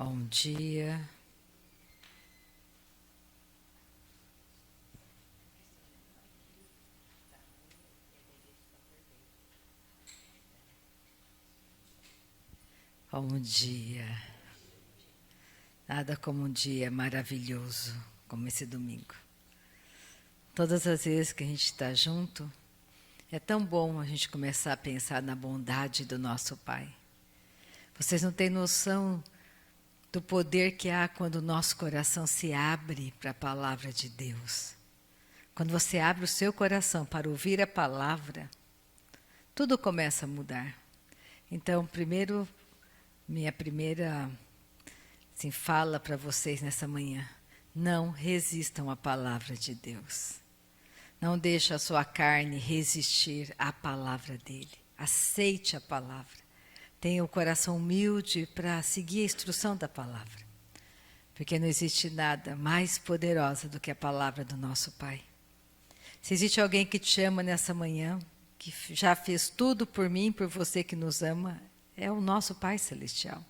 Bom dia. Bom dia. Nada como um dia maravilhoso como esse domingo. Todas as vezes que a gente está junto, é tão bom a gente começar a pensar na bondade do nosso Pai. Vocês não têm noção do poder que há quando o nosso coração se abre para a palavra de Deus. Quando você abre o seu coração para ouvir a palavra, tudo começa a mudar. Então, minha primeira fala para vocês nessa manhã: não resistam à palavra de Deus. Não deixe a sua carne resistir à palavra dele. Aceite a palavra. Tenha o coração humilde para seguir a instrução da palavra. Porque não existe nada mais poderosa do que a palavra do nosso Pai. Se existe alguém que te ama nessa manhã, que já fez tudo por mim, por você que nos ama, é o nosso Pai Celestial.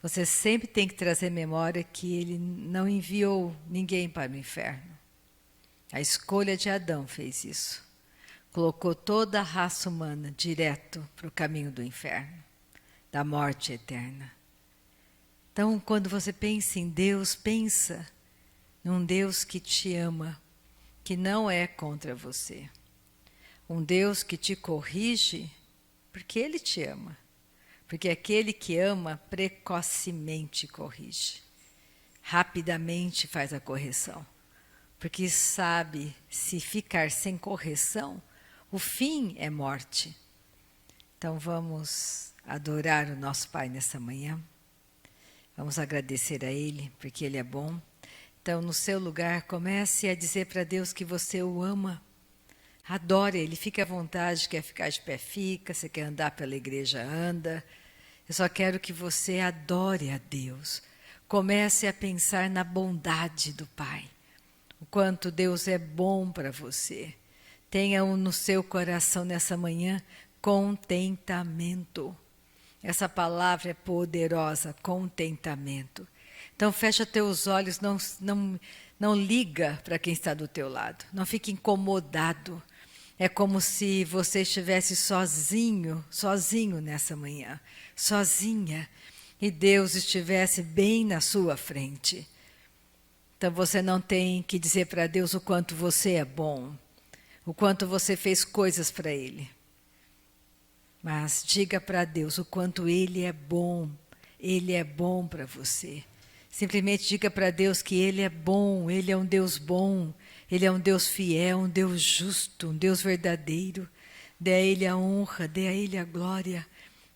Você sempre tem que trazer memória que Ele não enviou ninguém para o inferno. A escolha de Adão fez isso. Colocou toda a raça humana direto para o caminho do inferno, da morte eterna. Então, quando você pensa em Deus, pensa num Deus que te ama, que não é contra você. Um Deus que te corrige porque Ele te ama. Porque aquele que ama precocemente corrige. Rapidamente faz a correção. Porque sabe, se ficar sem correção, o fim é morte. Então vamos adorar o nosso Pai nessa manhã. Vamos agradecer a Ele, porque Ele é bom. Então, no seu lugar, comece a dizer para Deus que você o ama. Adore Ele, fique à vontade, quer ficar de pé, fica, você quer andar pela igreja, anda. Eu só quero que você adore a Deus. Comece a pensar na bondade do Pai. O quanto Deus é bom para você. Tenha no seu coração nessa manhã contentamento. Essa palavra é poderosa, contentamento. Então fecha teus olhos, não liga para quem está do teu lado. Não fique incomodado. É como se você estivesse sozinho nessa manhã. Sozinha. E Deus estivesse bem na sua frente. Então você não tem que dizer para Deus o quanto você é bom. O quanto você fez coisas para Ele. Mas diga para Deus o quanto Ele é bom. Ele é bom para você. Simplesmente diga para Deus que Ele é bom. Ele é um Deus bom. Ele é um Deus fiel, um Deus justo, um Deus verdadeiro. Dê a Ele a honra, dê a Ele a glória.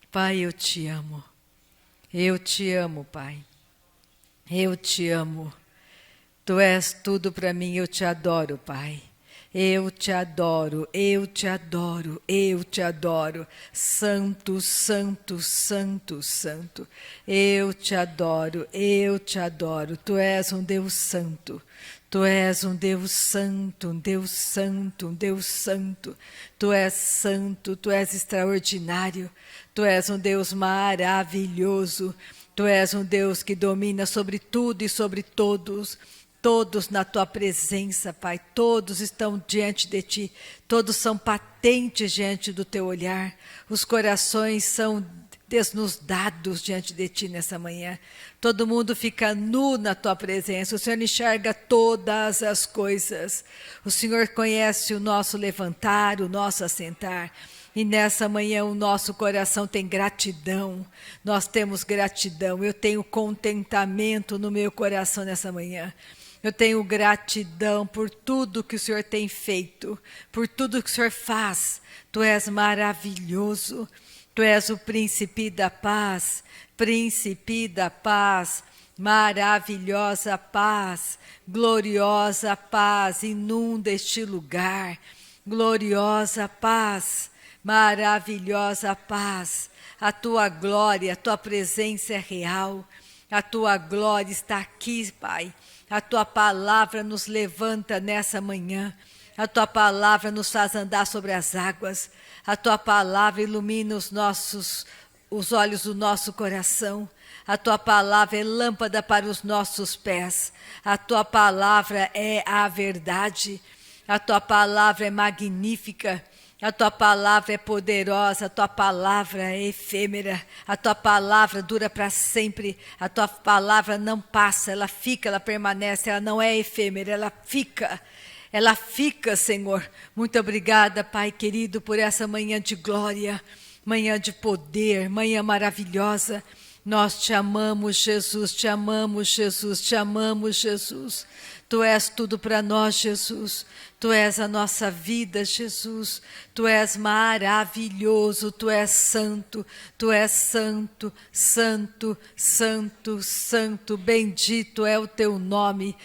Pai, eu te amo. Eu te amo, Pai. Eu te amo. Tu és tudo para mim, eu te adoro, Pai. Eu te adoro, eu te adoro, eu te adoro. Santo, santo, santo, santo. Eu te adoro, eu te adoro. Tu és um Deus santo. Tu és um Deus santo, um Deus santo, um Deus santo. Tu és santo, tu és extraordinário. Tu és um Deus maravilhoso. Tu és um Deus que domina sobre tudo e sobre todos. Todos na tua presença, Pai, todos estão diante de ti, todos são patentes diante do teu olhar, os corações são desnudados diante de ti nessa manhã, todo mundo fica nu na tua presença, o Senhor enxerga todas as coisas, o Senhor conhece o nosso levantar, o nosso assentar. E nessa manhã o nosso coração tem gratidão, nós temos gratidão, eu tenho contentamento no meu coração nessa manhã. Eu tenho gratidão por tudo que o Senhor tem feito, por tudo que o Senhor faz. Tu és maravilhoso, Tu és o príncipe da paz, maravilhosa paz, gloriosa paz, inunda este lugar. Gloriosa paz, maravilhosa paz. A Tua glória, a Tua presença é real. A Tua glória está aqui, Pai. A Tua palavra nos levanta nessa manhã. A Tua palavra nos faz andar sobre as águas. A Tua palavra ilumina os olhos do nosso coração. A tua palavra é lâmpada para os nossos pés. A tua palavra é a verdade. A tua palavra é magnífica. A tua palavra é poderosa, a tua palavra é efêmera, a tua palavra dura para sempre, a tua palavra não passa, ela fica, ela permanece, ela não é efêmera, ela fica. Ela fica, Senhor. Muito obrigada, Pai querido, por essa manhã de glória, manhã de poder, manhã maravilhosa. Nós te amamos, Jesus, te amamos, Jesus, te amamos, Jesus. Tu és tudo para nós, Jesus. Tu és a nossa vida, Jesus. Tu és maravilhoso, Tu és santo, Tu és santo, santo, santo, santo. Bendito é o Teu nome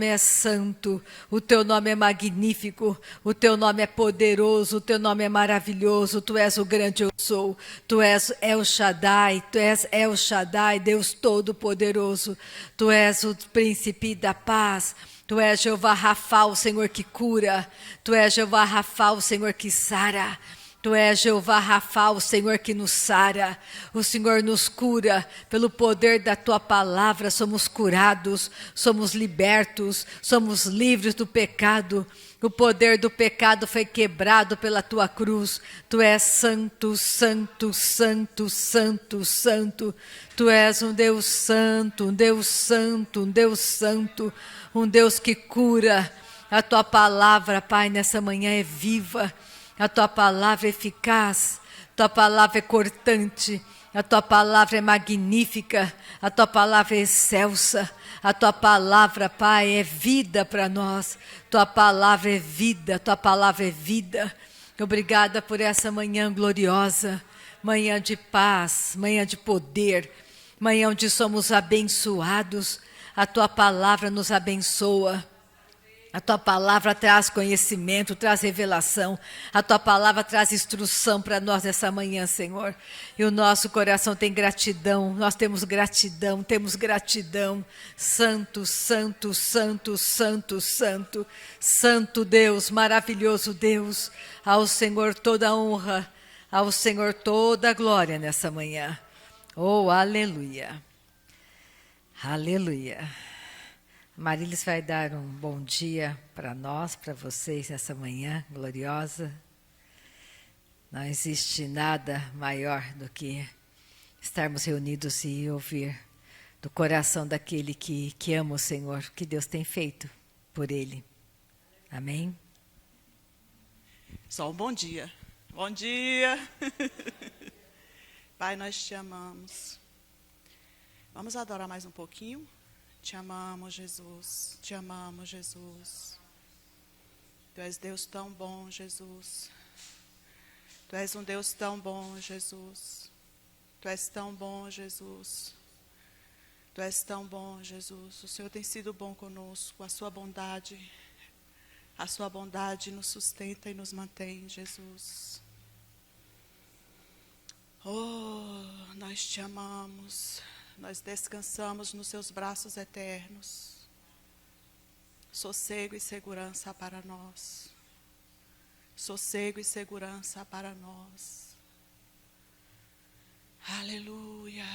é santo, o Teu nome é magnífico, o Teu nome é poderoso, o Teu nome é maravilhoso. Tu és o grande eu sou, Tu és El Shaddai, Tu és El Shaddai, Deus Todo-Poderoso. Tu és o príncipe da paz. Tu és Jeová Rafá, o Senhor que cura. Tu és Jeová Rafá, o Senhor que sara. Tu és Jeová Rafá, o Senhor que nos sara. O Senhor nos cura. Pelo poder da Tua palavra somos curados, somos libertos, somos livres do pecado. O poder do pecado foi quebrado pela Tua cruz. Tu és santo, santo, santo, santo, santo. Tu és um Deus santo, um Deus santo, um Deus santo. Um Deus que cura. A Tua palavra, Pai, nessa manhã é viva. A Tua palavra é eficaz. A Tua palavra é cortante. A Tua palavra é magnífica. A Tua palavra é excelsa. A Tua palavra, Pai, é vida para nós. Tua palavra é vida. Tua palavra é vida. Obrigada por essa manhã gloriosa. Manhã de paz, manhã de poder. Manhã onde somos abençoados. A Tua palavra nos abençoa. A Tua palavra traz conhecimento, traz revelação. A Tua palavra traz instrução para nós essa manhã, Senhor. E o nosso coração tem gratidão. Nós temos gratidão, temos gratidão. Santo, santo, santo, santo, santo. Santo Deus, maravilhoso Deus. Ao Senhor toda a honra. Ao Senhor toda a glória nessa manhã. Oh, aleluia. Aleluia. Marilis vai dar um bom dia para nós, para vocês, nessa manhã gloriosa. Não existe nada maior do que estarmos reunidos e ouvir do coração daquele que ama o Senhor, o que Deus tem feito por ele. Amém? Só um bom dia. Bom dia. Pai, nós te amamos. Vamos adorar mais um pouquinho? Te amamos, Jesus. Te amamos, Jesus. Tu és Deus tão bom, Jesus. Tu és um Deus tão bom, Jesus. Tu és tão bom, Jesus. Tu és tão bom, Jesus. O Senhor tem sido bom conosco. A sua bondade nos sustenta e nos mantém, Jesus. Oh, nós te amamos. Nós descansamos nos seus braços eternos. Sossego e segurança para nós. Sossego e segurança para nós. Aleluia.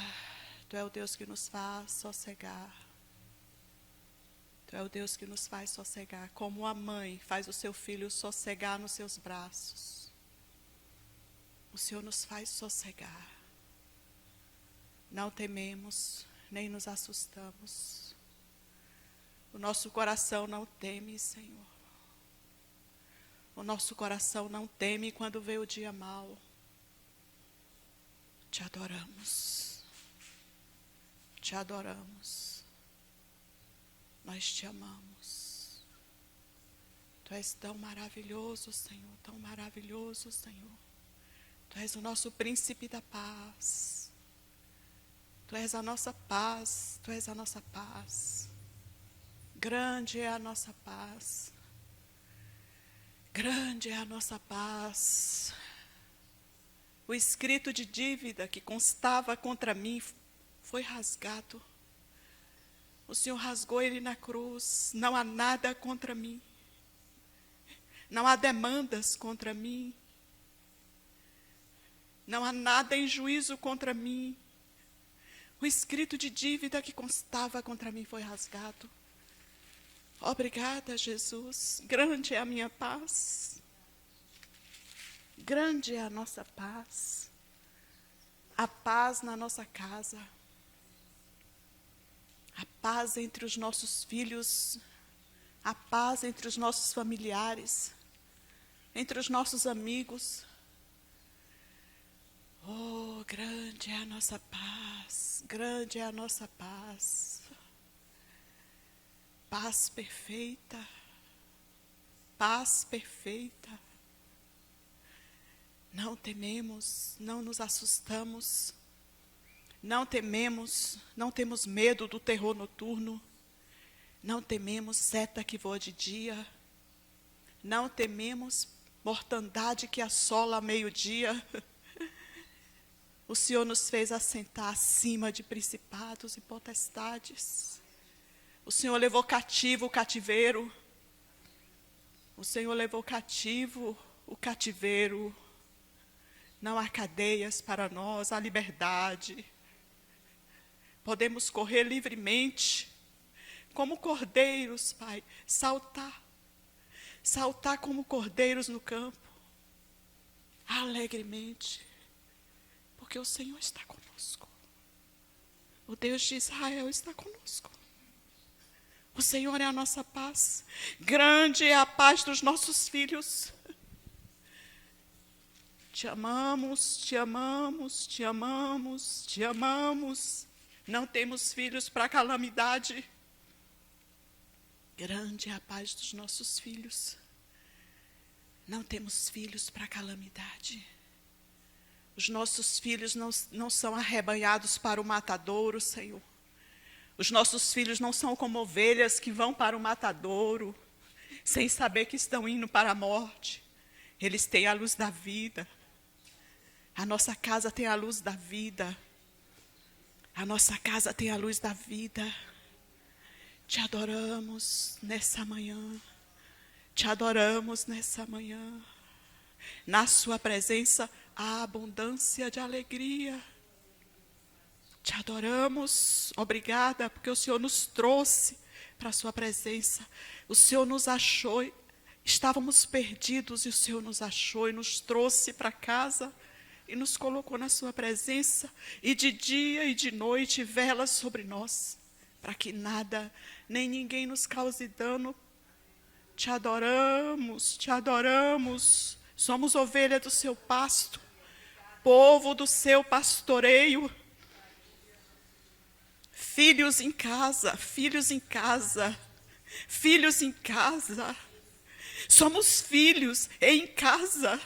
Tu é o Deus que nos faz sossegar. Tu é o Deus que nos faz sossegar. Como a mãe faz o seu filho sossegar nos seus braços. O Senhor nos faz sossegar. Não tememos, nem nos assustamos. O nosso coração não teme, Senhor. O nosso coração não teme quando vê o dia mau. Te adoramos. Te adoramos. Nós te amamos. Tu és tão maravilhoso, Senhor, tão maravilhoso, Senhor. Tu és o nosso príncipe da paz. Tu és a nossa paz, Tu és a nossa paz. Grande é a nossa paz. Grande é a nossa paz. O escrito de dívida que constava contra mim foi rasgado. O Senhor rasgou ele na cruz. Não há nada contra mim. Não há demandas contra mim. Não há nada em juízo contra mim. O escrito de dívida que constava contra mim foi rasgado. Obrigada, Jesus. Grande é a minha paz. Grande é a nossa paz. A paz na nossa casa. A paz entre os nossos filhos. A paz entre os nossos familiares. Entre os nossos amigos. Oh, grande é a nossa paz. Grande é a nossa paz. Paz perfeita. Paz perfeita. Não tememos, não nos assustamos, não tememos, não temos medo do terror noturno, não tememos seta que voa de dia, não tememos mortandade que assola a meio-dia. O Senhor nos fez assentar acima de principados e potestades. O Senhor levou cativo o cativeiro. O Senhor levou cativo o cativeiro. Não há cadeias para nós, há liberdade. Podemos correr livremente, como cordeiros, Pai, saltar. Saltar como cordeiros no campo, alegremente, porque o Senhor está conosco. O Deus de Israel está conosco. O Senhor é a nossa paz. Grande é a paz dos nossos filhos. Te amamos, te amamos, te amamos, te amamos. Não temos filhos para calamidade. Grande é a paz dos nossos filhos. Não temos filhos para calamidade. Os nossos filhos não são arrebanhados para o matadouro, Senhor. Os nossos filhos não são como ovelhas que vão para o matadouro, sem saber que estão indo para a morte. Eles têm a luz da vida. A nossa casa tem a luz da vida. A nossa casa tem a luz da vida. Te adoramos nessa manhã. Te adoramos nessa manhã. Na sua presença há abundância de alegria. Te adoramos. Obrigada, porque o Senhor nos trouxe para a sua presença. O Senhor nos achou. Estávamos perdidos e o Senhor nos achou e nos trouxe para casa. E nos colocou na sua presença, e de dia e de noite vela sobre nós, para que nada, nem ninguém nos cause dano. Te adoramos, te adoramos. Somos ovelha do seu pasto, povo do seu pastoreio. Filhos em casa, filhos em casa, filhos em casa. Somos filhos em casa.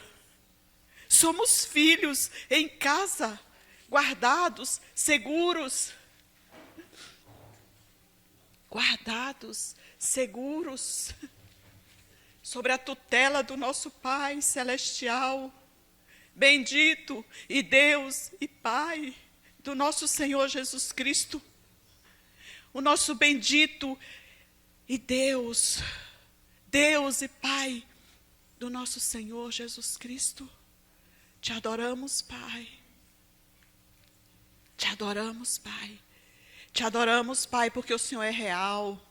Somos filhos em casa, guardados, seguros. Guardados, seguros, sobre a tutela do nosso Pai Celestial. Bendito e Deus e Pai do nosso Senhor Jesus Cristo. O nosso bendito e Deus e Pai do nosso Senhor Jesus Cristo. Te adoramos, Pai. Te adoramos, Pai. Te adoramos, Pai, porque o Senhor é real.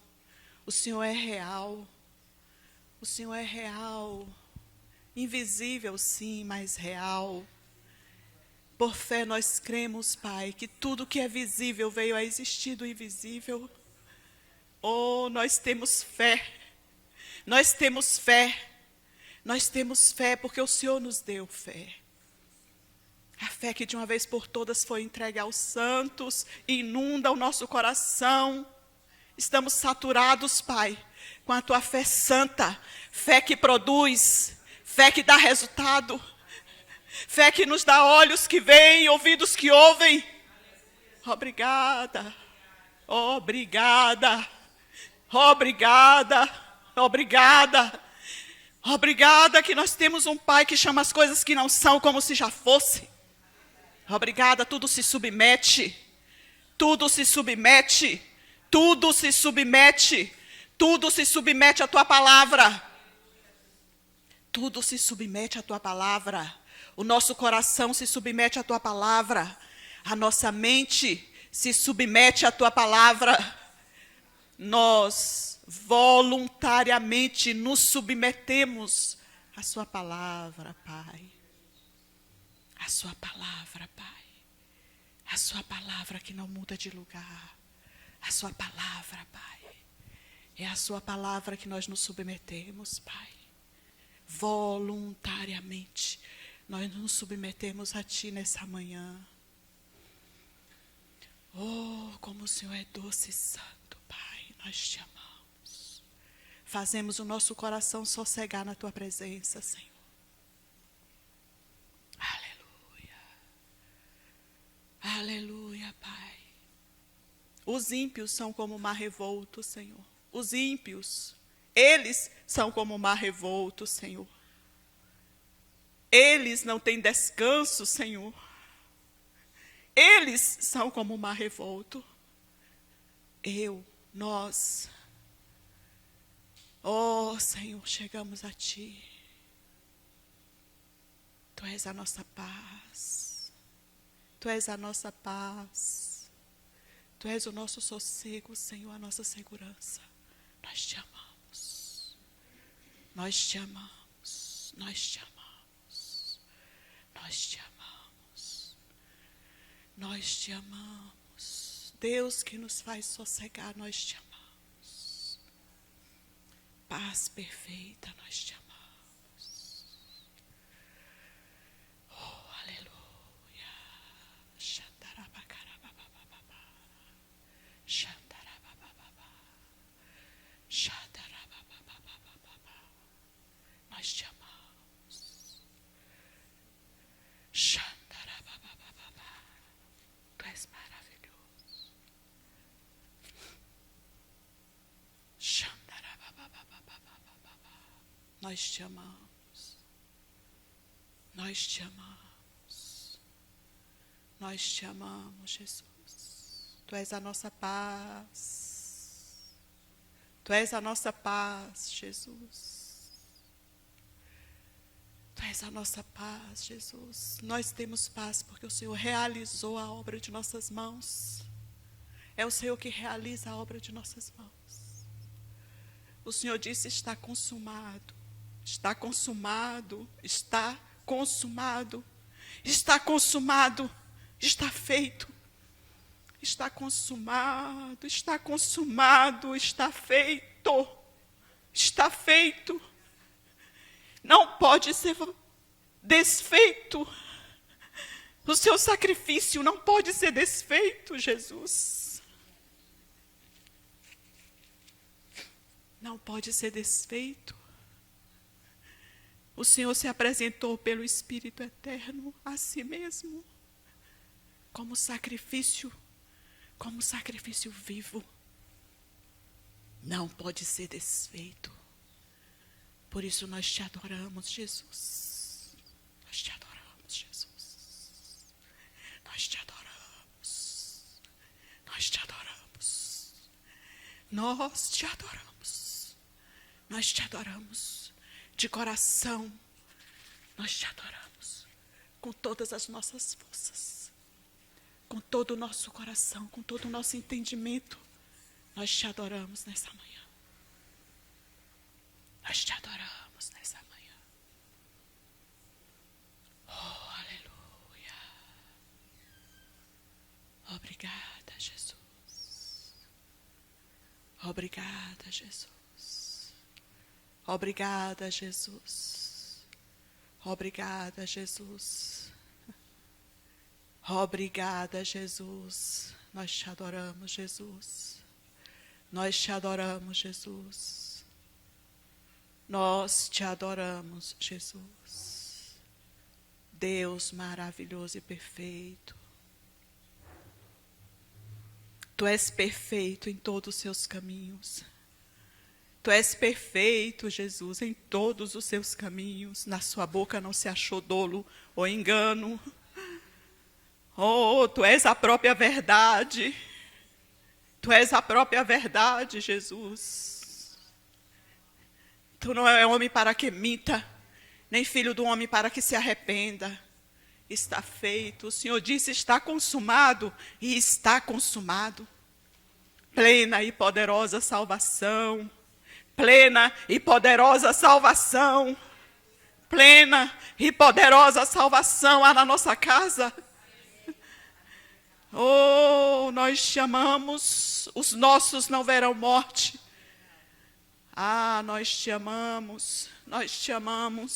O Senhor é real. O Senhor é real. Invisível, sim, mas real. Por fé nós cremos, Pai, que tudo que é visível veio a existir do invisível. Oh, nós temos fé. Nós temos fé. Nós temos fé porque o Senhor nos deu fé. A fé que de uma vez por todas foi entregue aos santos, inunda o nosso coração. Estamos saturados, Pai, com a tua fé santa, fé que produz, fé que dá resultado, fé que nos dá olhos que veem, ouvidos que ouvem. Obrigada, obrigada, obrigada, obrigada. Obrigada que nós temos um Pai que chama as coisas que não são como se já fosse. Obrigada, tudo se submete, tudo se submete, tudo se submete, tudo se submete à tua palavra. Tudo se submete à tua palavra. O nosso coração se submete à tua palavra. A nossa mente se submete à tua palavra. Nós voluntariamente nos submetemos à sua palavra, Pai. A sua palavra, Pai. A sua palavra que não muda de lugar. A sua palavra, Pai. É a sua palavra que nós nos submetemos, Pai. Voluntariamente, nós nos submetemos a Ti nessa manhã. Oh, como o Senhor é doce e santo, Pai. Nós te amamos. Fazemos o nosso coração sossegar na Tua presença, Senhor. Aleluia. Aleluia, Pai. Os ímpios são como o mar revolto, Senhor. Os ímpios, eles são como o mar revolto, Senhor. Eles não têm descanso, Senhor. Eles são como o mar revolto. Nós, oh Senhor, chegamos a Ti. Tu és a nossa paz. Tu és a nossa paz. Tu és o nosso sossego, Senhor, a nossa segurança. Nós te amamos. Nós te amamos. Nós te amamos. Nós te amamos. Nós te amamos. Deus que nos faz sossegar, nós te amamos. Paz perfeita, nós te amamos. Oh, aleluia. Xandarabacarababababá. Xandarabababá. Xandarabababá. Nós te amamos. Xandarabababá. Tu és maravilhoso. Xandarababababá. Nós te amamos. Nós te amamos. Nós te amamos, Jesus. Tu és a nossa paz. Tu és a nossa paz, Jesus. Tu és a nossa paz, Jesus. Nós temos paz porque o Senhor realizou a obra de nossas mãos. É o Senhor que realiza a obra de nossas mãos. O Senhor disse: está consumado. Está consumado. Está consumado. Está consumado. Está feito. Está consumado. Está consumado. Está feito. Está feito. Não pode ser desfeito. O seu sacrifício não pode ser desfeito, Jesus. Não pode ser desfeito. O Senhor se apresentou pelo Espírito Eterno a si mesmo, como sacrifício vivo. Não pode ser desfeito. Por isso nós te adoramos, Jesus. Nós te adoramos, Jesus. Nós te adoramos. Nós te adoramos. Nós te adoramos. Nós te adoramos. De coração, nós te adoramos. Com todas as nossas forças. Com todo o nosso coração, com todo o nosso entendimento. Nós te adoramos nessa manhã. Nós te adoramos nessa manhã. Oh, aleluia. Obrigada, Jesus. Obrigada, Jesus. Obrigada, Jesus. Obrigada, Jesus. Obrigada, Jesus. Nós te adoramos, Jesus. Nós te adoramos, Jesus. Nós te adoramos, Jesus. Deus maravilhoso e perfeito. Tu és perfeito em todos os seus caminhos. Tu és perfeito, Jesus, em todos os seus caminhos. Na sua boca não se achou dolo ou engano. Oh, tu és a própria verdade. Tu és a própria verdade, Jesus. Tu não é homem para que minta, nem filho do homem para que se arrependa. está feito. O Senhor disse: está consumado, e está consumado. Plena e poderosa salvação. Plena e poderosa salvação. Plena e poderosa salvação há na nossa casa. Oh, nós te amamos, os nossos não verão morte. Ah, nós te amamos,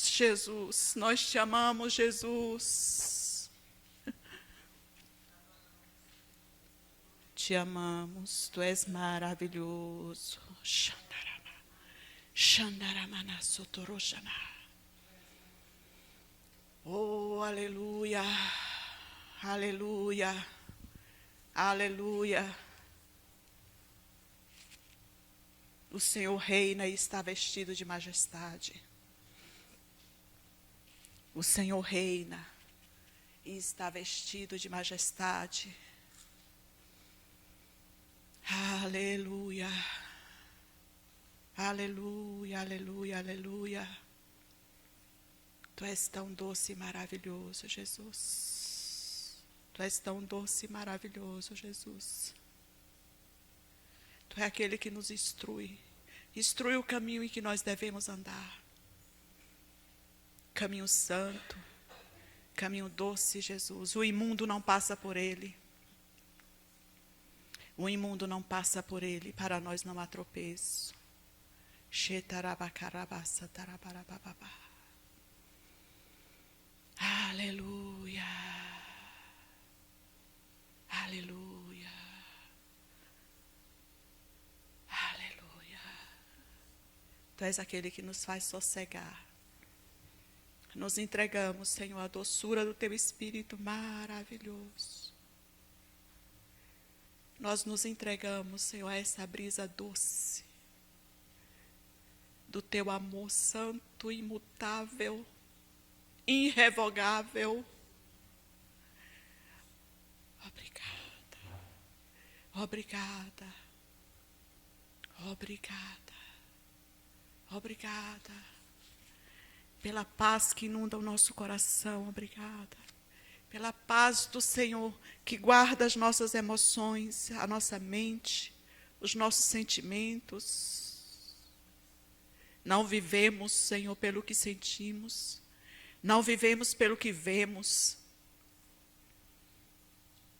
Jesus, nós te amamos, Jesus. Te amamos, tu és maravilhoso. Xandaramana sotoroxana. Oh, aleluia, aleluia, aleluia. O Senhor reina e está vestido de majestade. O Senhor reina e está vestido de majestade. Aleluia. Aleluia, aleluia, aleluia. Tu és tão doce e maravilhoso, Jesus. Tu és tão doce e maravilhoso, Jesus. Tu é aquele que nos instrui. Instrui o caminho em que nós devemos andar. Caminho santo, caminho doce, Jesus. O imundo não passa por ele. O imundo não passa por ele. Para nós não há tropeço. Aleluia. Aleluia. Aleluia. Tu és aquele que nos faz sossegar. Nos entregamos, Senhor, à doçura do Teu Espírito maravilhoso. Nós nos entregamos, Senhor, a essa brisa doce do Teu amor santo, imutável, irrevogável. Obrigada. Obrigada. Obrigada. Obrigada. Pela paz que inunda o nosso coração, obrigada. Pela paz do Senhor que guarda as nossas emoções, a nossa mente, os nossos sentimentos. Não vivemos, Senhor, pelo que sentimos. Não vivemos pelo que vemos.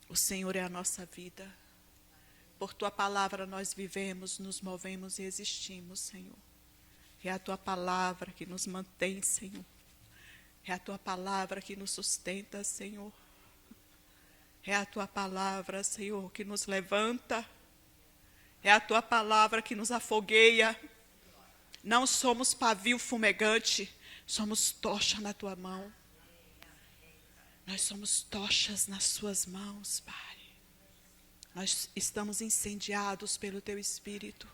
O Senhor é a nossa vida. Por Tua palavra nós vivemos, nos movemos e existimos, Senhor. É a Tua palavra que nos mantém, Senhor. É a Tua palavra que nos sustenta, Senhor. É a Tua palavra, Senhor, que nos levanta. É a Tua palavra que nos afogueia. Não somos pavio fumegante, somos tocha na Tua mão. Nós somos tochas nas Suas mãos, Pai. Nós estamos incendiados pelo Teu Espírito.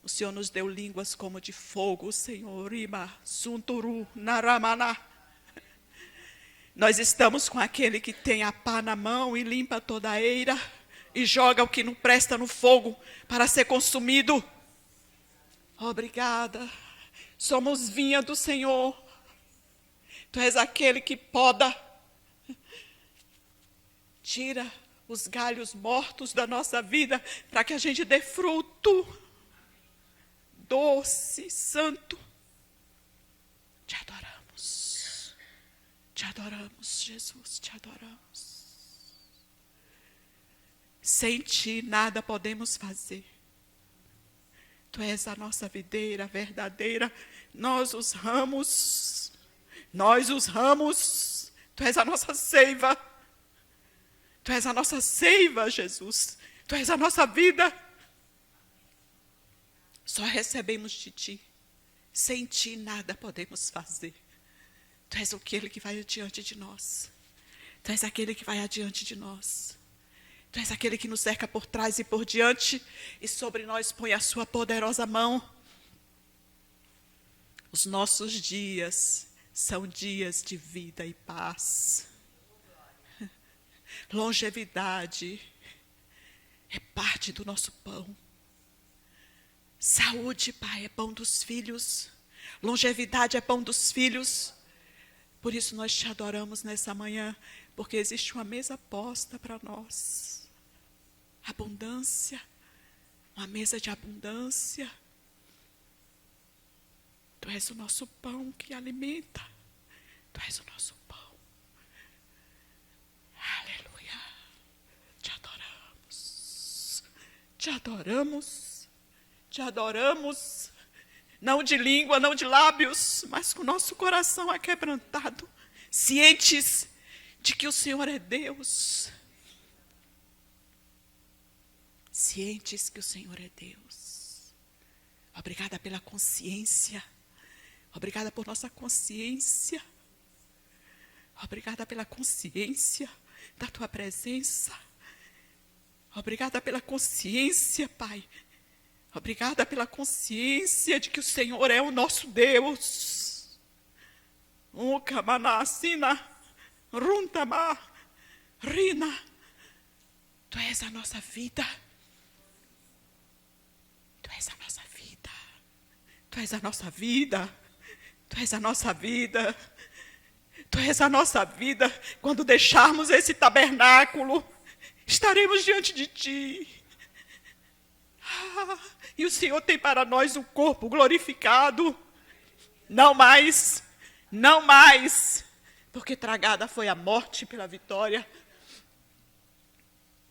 O Senhor nos deu línguas como de fogo, Senhor. Ima, sunturu, naramana. Nós estamos com aquele que tem a pá na mão e limpa toda a eira e joga o que não presta no fogo para ser consumido. Obrigada. Somos vinha do Senhor. Tu és aquele que poda. Tira os galhos mortos da nossa vida para que a gente dê fruto. Doce, santo. Te adoramos. Te adoramos, Jesus, te adoramos. Sem Ti nada podemos fazer. Tu és a nossa videira verdadeira. Nós os ramos. Nós os ramos. Tu és a nossa seiva. Tu és a nossa seiva, Jesus. Tu és a nossa vida. Só recebemos de Ti. Sem Ti nada podemos fazer. Tu és aquele que vai adiante de nós. Tu és aquele que vai adiante de nós. Tu és aquele que nos cerca por trás e por diante, e sobre nós põe a Sua poderosa mão. Os nossos dias são dias de vida e paz. Longevidade é parte do nosso pão. Saúde, Pai, é pão dos filhos. Longevidade é pão dos filhos. Por isso nós te adoramos nessa manhã, porque existe uma mesa posta para nós. Abundância, uma mesa de abundância. Tu és o nosso pão que alimenta. Tu és o nosso pão. Aleluia. Te adoramos. Te adoramos. Te adoramos. Não de língua, não de lábios, mas com o nosso coração aquebrantado, cientes de que o Senhor é Deus. Cientes que o Senhor é Deus. Obrigada pela consciência. Obrigada por nossa consciência. Obrigada pela consciência da Tua presença. Obrigada pela consciência, Pai. Obrigada pela consciência de que o Senhor é o nosso Deus. Ukamanasina, runtama, rina. Tu és a nossa vida. Tu és a nossa vida. Tu és a nossa vida. Tu és a nossa vida. Tu és a nossa vida. Quando deixarmos esse tabernáculo, estaremos diante de Ti. E o Senhor tem para nós um corpo glorificado. Não mais, não mais. Porque tragada foi a morte pela vitória.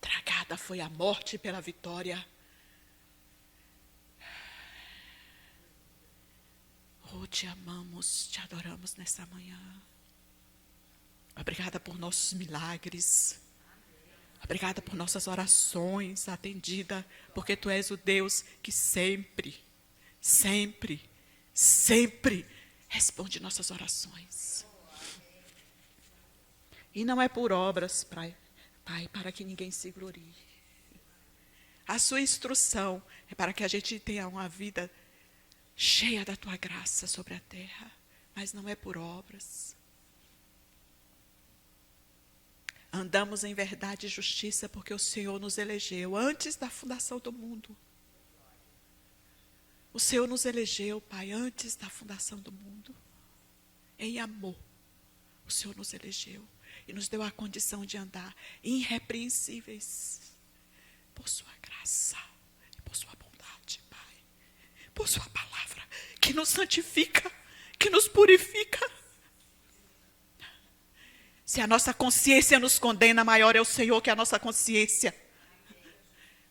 Tragada foi a morte pela vitória. Oh, te amamos, te adoramos nessa manhã. Obrigada por nossos milagres. Obrigada por nossas orações atendidas, porque Tu és o Deus que sempre, sempre, sempre responde nossas orações. E não é por obras, Pai, para que ninguém se glorie. A Sua instrução é para que a gente tenha uma vida cheia da Tua graça sobre a terra, mas não é por obras. Andamos em verdade e justiça porque o Senhor nos elegeu antes da fundação do mundo. O Senhor nos elegeu, Pai, antes da fundação do mundo. Em amor, o Senhor nos elegeu e nos deu a condição de andar irrepreensíveis por Sua graça e por Sua bondade, Pai. Por Sua palavra que nos santifica, que nos purifica. Se a nossa consciência nos condena, maior é o Senhor que a nossa consciência.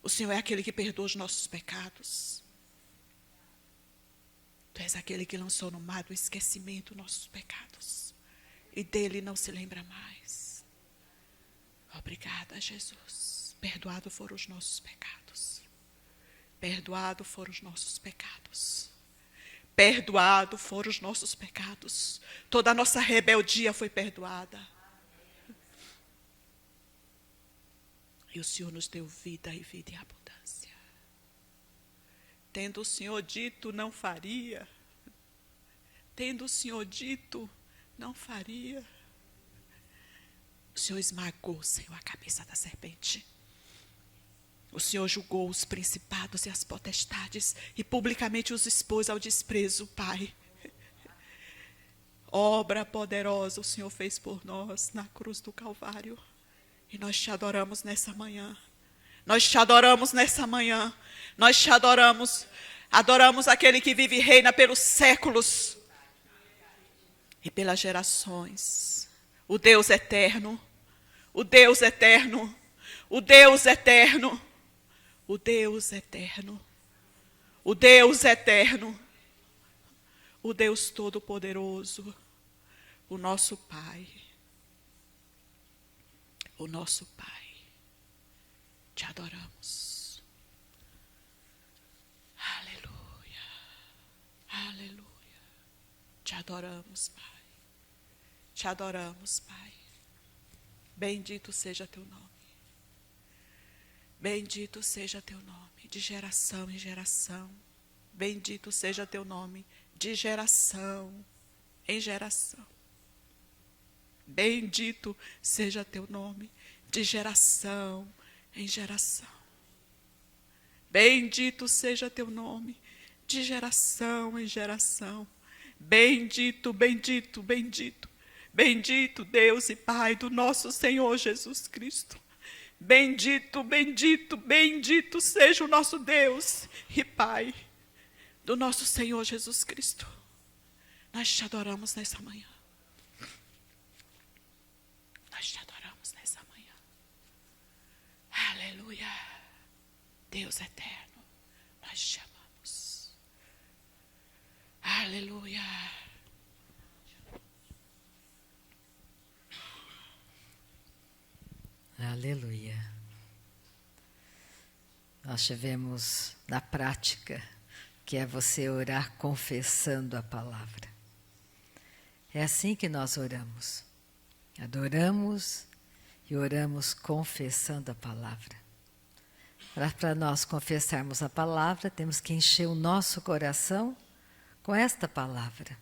O Senhor é aquele que perdoa os nossos pecados. Tu és aquele que lançou no mar do esquecimento nossos pecados. E dele não se lembra mais. Obrigada, Jesus. Perdoado foram os nossos pecados. Perdoado foram os nossos pecados. Perdoado foram os nossos pecados. Toda a nossa rebeldia foi perdoada. E o Senhor nos deu vida e vida em abundância. Tendo o Senhor dito, não faria. Tendo o Senhor dito, não faria. O Senhor esmagou, Senhor, a cabeça da serpente. O Senhor julgou os principados e as potestades e publicamente os expôs ao desprezo, Pai. Obra poderosa o Senhor fez por nós na cruz do Calvário. E nós te adoramos nessa manhã. Nós te adoramos nessa manhã. Nós te adoramos. Adoramos aquele que vive e reina pelos séculos e pelas gerações. O Deus eterno. O Deus eterno. O Deus eterno. O Deus eterno. O Deus eterno. O Deus Todo-Poderoso. O nosso Pai. O nosso Pai, te adoramos. Aleluia, aleluia. Te adoramos, Pai. Te adoramos, Pai. Bendito seja Teu nome. Bendito seja Teu nome, de geração em geração. Bendito seja Teu nome, de geração em geração. Bendito seja Teu nome, de geração em geração. Bendito seja Teu nome, de geração em geração. Bendito, bendito, bendito. Bendito Deus e Pai do nosso Senhor Jesus Cristo. Bendito, bendito, bendito seja o nosso Deus e Pai do nosso Senhor Jesus Cristo. Nós te adoramos nessa manhã. Nós te adoramos nessa manhã. Aleluia. Deus eterno, nós te amamos. Aleluia. Aleluia. Nós tivemos na prática, que é você orar confessando a palavra. É assim que nós oramos. Adoramos e oramos confessando a palavra. Para nós confessarmos a palavra, temos que encher o nosso coração com esta palavra.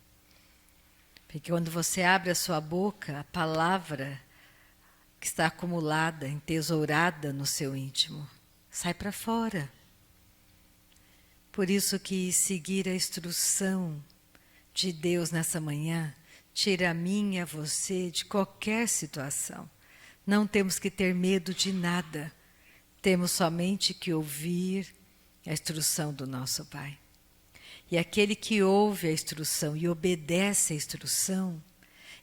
Porque quando você abre a sua boca, a palavra que está acumulada, entesourada no seu íntimo, sai para fora. Por isso que seguir a instrução de Deus nessa manhã tira a mim e a você de qualquer situação. Não temos que ter medo de nada. Temos somente que ouvir a instrução do nosso Pai. E aquele que ouve a instrução e obedece a instrução,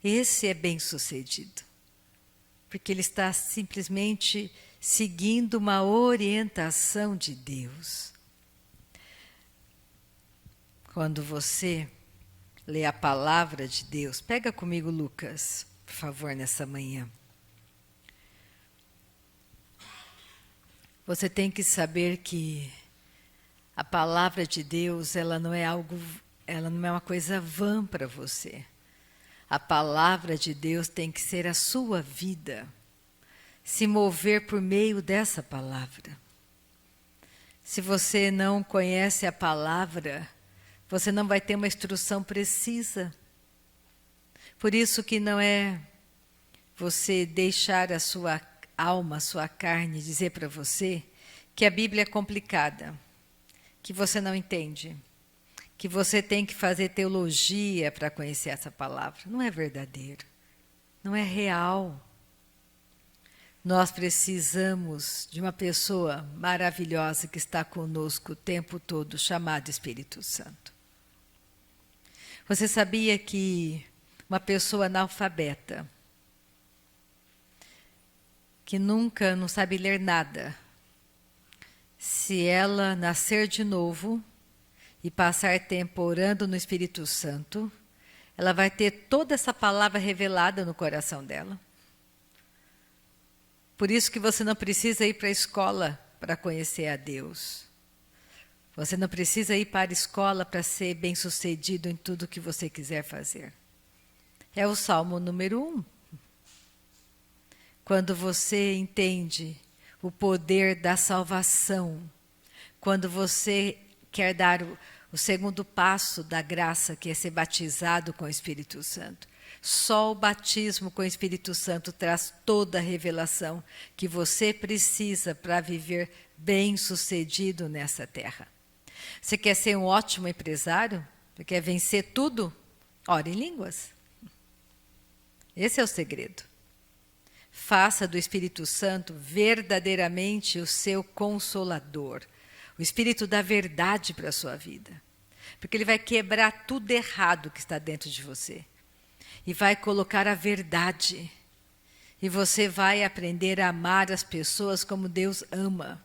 esse é bem-sucedido. Porque ele está simplesmente seguindo uma orientação de Deus. Quando você lê a palavra de Deus, pega comigo Lucas, por favor, nessa manhã. Você tem que saber que a palavra de Deus, ela não é uma coisa vã para você. A palavra de Deus tem que ser a sua vida, se mover por meio dessa palavra. Se você não conhece a palavra, você não vai ter uma instrução precisa. Por isso que não é você deixar a sua alma, a sua carne dizer para você que a Bíblia é complicada, que você não entende, que você tem que fazer teologia para conhecer essa palavra. Não é verdadeiro, não é real. Nós precisamos de uma pessoa maravilhosa que está conosco o tempo todo, chamada Espírito Santo. Você sabia que uma pessoa analfabeta, que nunca não sabe ler nada, se ela nascer de novo e passar tempo orando no Espírito Santo, ela vai ter toda essa palavra revelada no coração dela. Por isso que você não precisa ir para a escola para conhecer a Deus. Você não precisa ir para a escola para ser bem-sucedido em tudo que você quiser fazer. É o Salmo número 1. Quando você entende o poder da salvação, quando você quer dar o segundo passo da graça, que é ser batizado com o Espírito Santo. Só o batismo com o Espírito Santo traz toda a revelação que você precisa para viver bem-sucedido nessa terra. Você quer ser um ótimo empresário? Você quer vencer tudo? Ore em línguas. Esse é o segredo. Faça do Espírito Santo verdadeiramente o seu consolador, o Espírito da verdade para a sua vida. Porque ele vai quebrar tudo errado que está dentro de você. E vai colocar a verdade. E você vai aprender a amar as pessoas como Deus ama.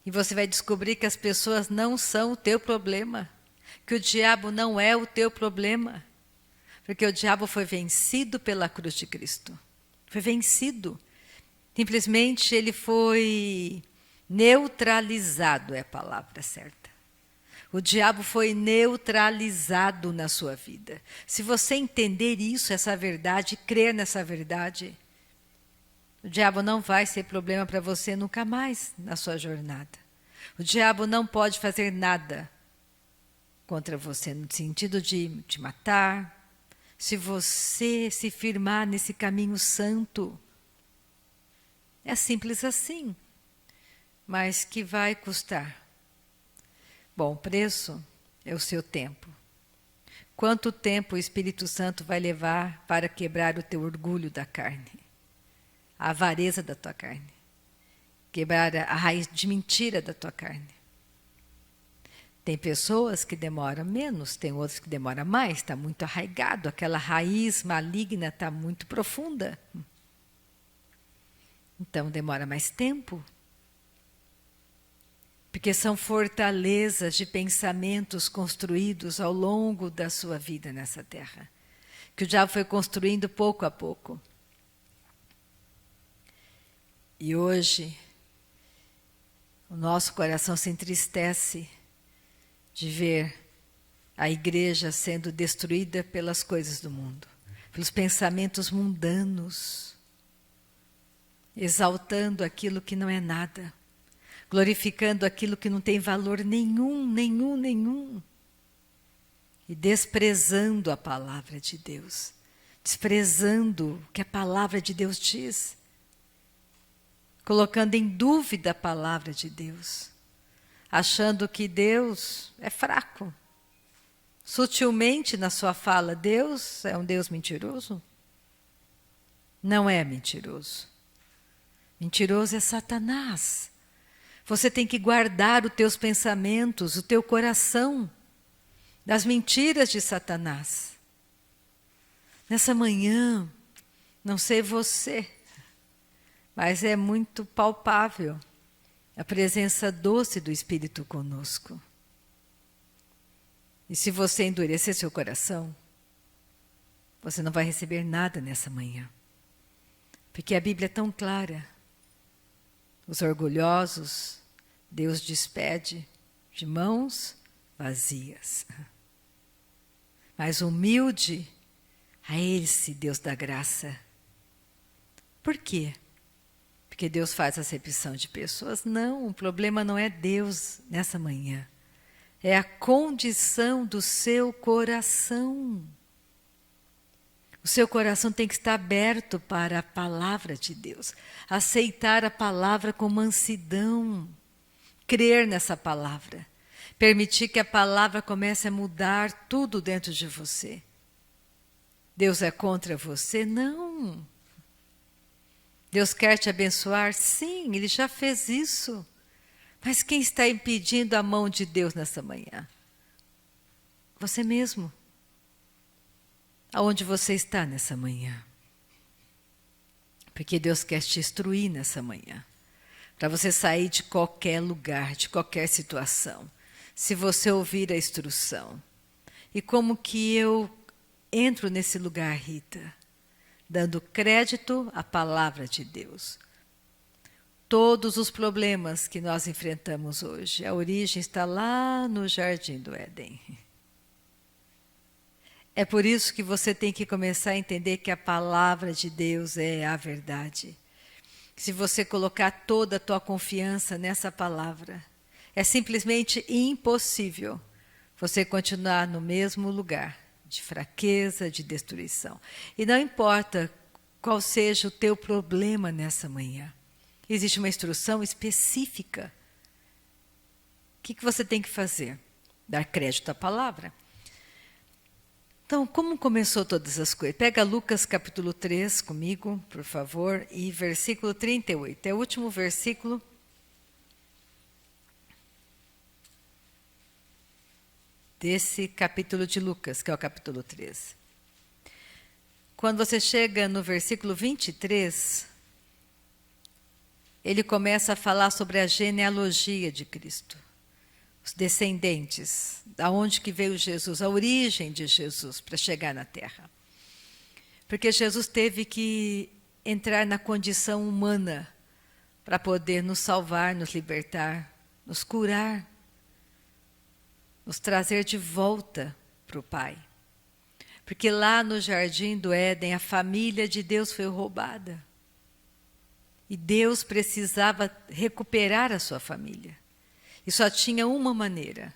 E você vai descobrir que as pessoas não são o teu problema. Que o diabo não é o teu problema. Porque o diabo foi vencido pela cruz de Cristo. Foi vencido. Simplesmente ele foi neutralizado, é a palavra certa. O diabo foi neutralizado na sua vida. Se você entender isso, essa verdade, crer nessa verdade, o diabo não vai ser problema para você nunca mais na sua jornada. O diabo não pode fazer nada contra você, no sentido de te matar, se você se firmar nesse caminho santo. É simples assim, mas que vai custar. Bom, o preço é o seu tempo. Quanto tempo o Espírito Santo vai levar para quebrar o teu orgulho da carne, a avareza da tua carne, quebrar a raiz de mentira da tua carne? Tem pessoas que demoram menos, tem outras que demoram mais, está muito arraigado, aquela raiz maligna está muito profunda. Então demora mais tempo. Porque são fortalezas de pensamentos construídos ao longo da sua vida nessa terra, que o diabo foi construindo pouco a pouco. E hoje, o nosso coração se entristece de ver a igreja sendo destruída pelas coisas do mundo, pelos pensamentos mundanos, exaltando aquilo que não é nada, glorificando aquilo que não tem valor nenhum, e desprezando a palavra de Deus, desprezando o que a palavra de Deus diz, colocando em dúvida a palavra de Deus, achando que Deus é fraco. Sutilmente na sua fala, Deus é um Deus mentiroso? Não é mentiroso. Mentiroso é Satanás. Você tem que guardar os teus pensamentos, o teu coração, das mentiras de Satanás. Nessa manhã, não sei você, mas é muito palpável a presença doce do Espírito conosco. E se você endurecer seu coração, você não vai receber nada nessa manhã. Porque a Bíblia é tão clara. Os orgulhosos, Deus despede de mãos vazias. Mas humilde, a esse Deus dá graça. Por quê? Porque Deus faz acepção de pessoas? Não, o problema não é Deus nessa manhã. É a condição do seu coração. O seu coração tem que estar aberto para a palavra de Deus. Aceitar a palavra com mansidão. Crer nessa palavra. Permitir que a palavra comece a mudar tudo dentro de você. Deus é contra você? Não. Deus quer te abençoar? Sim, Ele já fez isso. Mas quem está impedindo a mão de Deus nessa manhã? Você mesmo. Aonde você está nessa manhã? Porque Deus quer te instruir nessa manhã. Para você sair de qualquer lugar, de qualquer situação. Se você ouvir a instrução. E como que eu entro nesse lugar, Rita? Dando crédito à palavra de Deus. Todos os problemas que nós enfrentamos hoje, a origem está lá no Jardim do Éden. É por isso que você tem que começar a entender que a palavra de Deus é a verdade. Se você colocar toda a tua confiança nessa palavra, é simplesmente impossível você continuar no mesmo lugar de fraqueza, de destruição. E não importa qual seja o teu problema nessa manhã. Existe uma instrução específica. O que você tem que fazer? Dar crédito à palavra. Então, como começou todas as coisas? Pega Lucas capítulo 3 comigo, por favor, e versículo 38. É o último versículo. Desse capítulo de Lucas, que é o capítulo 3. Quando você chega no versículo 23, ele começa a falar sobre a genealogia de Cristo. Os descendentes, da onde que veio Jesus, a origem de Jesus para chegar na Terra. Porque Jesus teve que entrar na condição humana para poder nos salvar, nos libertar, nos curar, nos trazer de volta para o Pai. Porque lá no Jardim do Éden, a família de Deus foi roubada. E Deus precisava recuperar a sua família. E só tinha uma maneira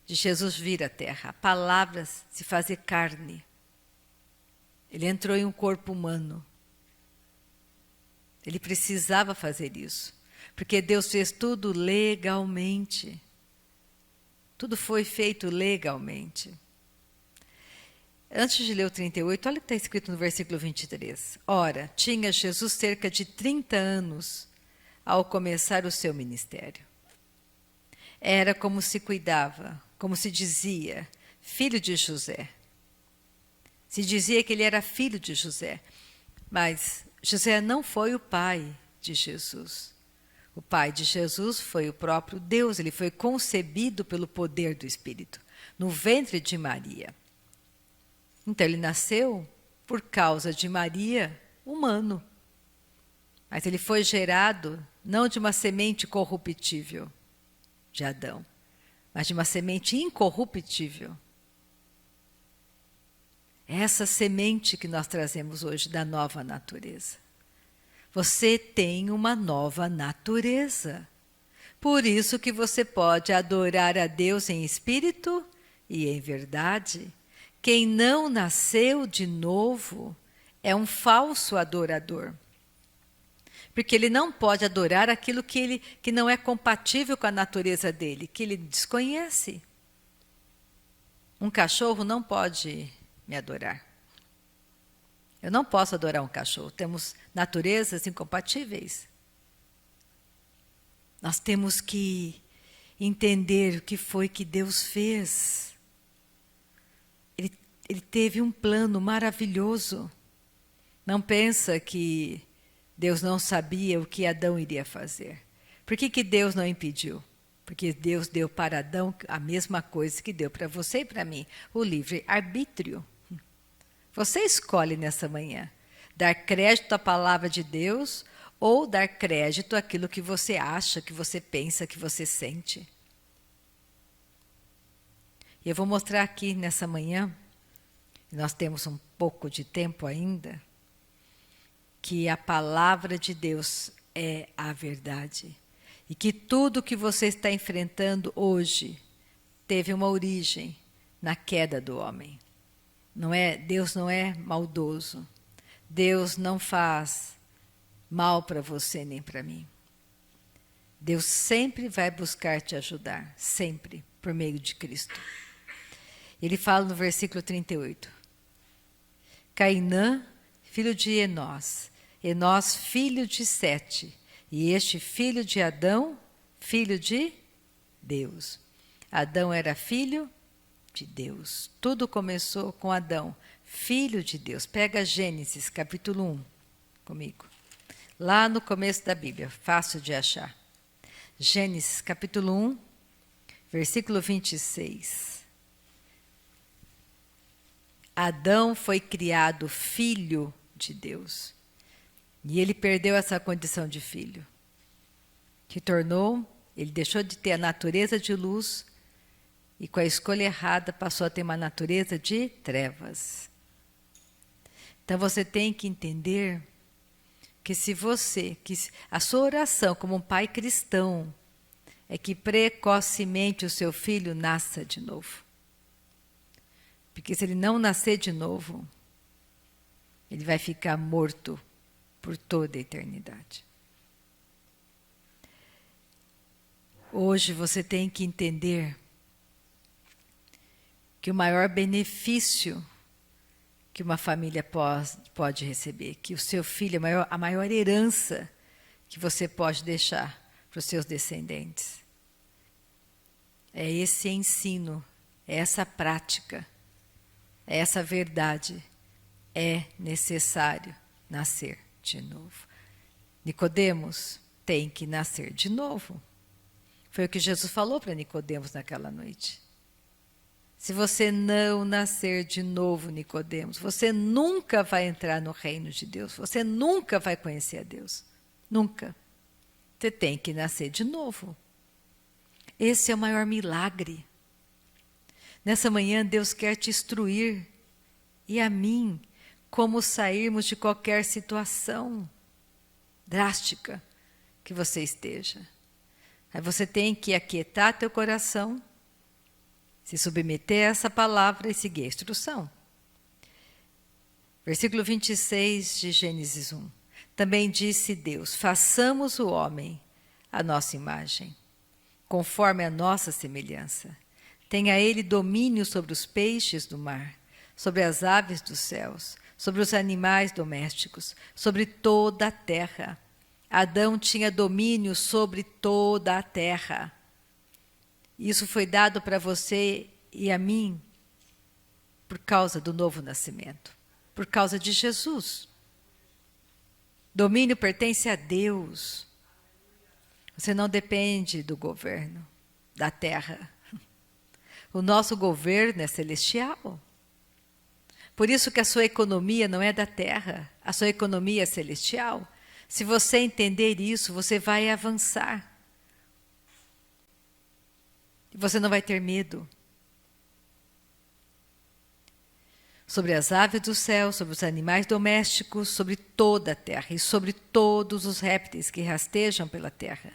de Jesus vir à Terra. A palavra se fazer carne. Ele entrou em um corpo humano. Ele precisava fazer isso. Porque Deus fez tudo legalmente. Tudo foi feito legalmente. antes de ler o 38, olha o que está escrito no versículo 23. Ora, tinha Jesus cerca de 30 anos ao começar o seu ministério. Era como se cuidava, como se dizia, filho de José. Se dizia que ele era filho de José, mas José não foi o pai de Jesus. O pai de Jesus foi o próprio Deus, ele foi concebido pelo poder do Espírito, no ventre de Maria. Então ele nasceu por causa de Maria, humano. Mas ele foi gerado não de uma semente corruptível de Adão, mas de uma semente incorruptível. Essa semente que nós trazemos hoje da nova natureza. Você tem uma nova natureza. Por isso que você pode adorar a Deus em espírito e em verdade. Quem não nasceu de novo é um falso adorador. Porque ele não pode adorar aquilo que não é compatível com a natureza dele, que ele desconhece. Um cachorro não pode me adorar. Eu não posso adorar um cachorro. Temos naturezas incompatíveis. Nós temos que entender o que foi que Deus fez. Ele teve um plano maravilhoso. Não pensa que Deus não sabia o que Adão iria fazer. Por que Deus não impediu? Porque Deus deu para Adão a mesma coisa que deu para você e para mim, o livre-arbítrio. Você escolhe nessa manhã dar crédito à palavra de Deus ou dar crédito àquilo que você acha, que você pensa, que você sente. E eu vou mostrar aqui nessa manhã, nós temos um pouco de tempo ainda, que a palavra de Deus é a verdade. E que tudo que você está enfrentando hoje teve uma origem na queda do homem. Deus não é maldoso. Deus não faz mal para você nem para mim. Deus sempre vai buscar te ajudar, sempre, por meio de Cristo. Ele fala no versículo 38. Cainã, filho de Enós, Enós, filho de Sete, e este filho de Adão, filho de Deus. Adão era filho de Deus. Tudo começou com Adão, filho de Deus. Pega Gênesis, capítulo 1, comigo. Lá no começo da Bíblia, fácil de achar. Gênesis, capítulo 1, versículo 26. Adão foi criado filho de Deus. E ele perdeu essa condição de filho. Ele deixou de ter a natureza de luz e com a escolha errada passou a ter uma natureza de trevas. Então você tem que entender que a sua oração como um pai cristão é que precocemente o seu filho nasça de novo. Porque se ele não nascer de novo, ele vai ficar morto por toda a eternidade. Hoje você tem que entender que o maior benefício que uma família pode receber, que o seu filho, a maior herança que você pode deixar para os seus descendentes, é esse ensino, é essa prática, é essa verdade. É necessário nascer de novo. Nicodemos tem que nascer de novo. Foi o que Jesus falou para Nicodemos naquela noite. Se você não nascer de novo, Nicodemos, você nunca vai entrar no reino de Deus. Você nunca vai conhecer a Deus. Nunca. Você tem que nascer de novo. Esse é o maior milagre. Nessa manhã, Deus quer te instruir, e a mim, como sairmos de qualquer situação drástica que você esteja. Aí você tem que aquietar teu coração, se submeter a essa palavra e seguir a instrução. Versículo 26 de Gênesis 1. Também disse Deus: façamos o homem à nossa imagem, conforme a nossa semelhança. Tenha ele domínio sobre os peixes do mar, sobre as aves dos céus, sobre os animais domésticos, sobre toda a terra. Adão tinha domínio sobre toda a terra. Isso foi dado para você e a mim por causa do novo nascimento, por causa de Jesus. Domínio pertence a Deus. Você não depende do governo da terra. O nosso governo é celestial. Por isso que a sua economia não é da terra, a sua economia é celestial. Se você entender isso, você vai avançar. Você não vai ter medo. Sobre as aves do céu, sobre os animais domésticos, sobre toda a terra e sobre todos os répteis que rastejam pela terra.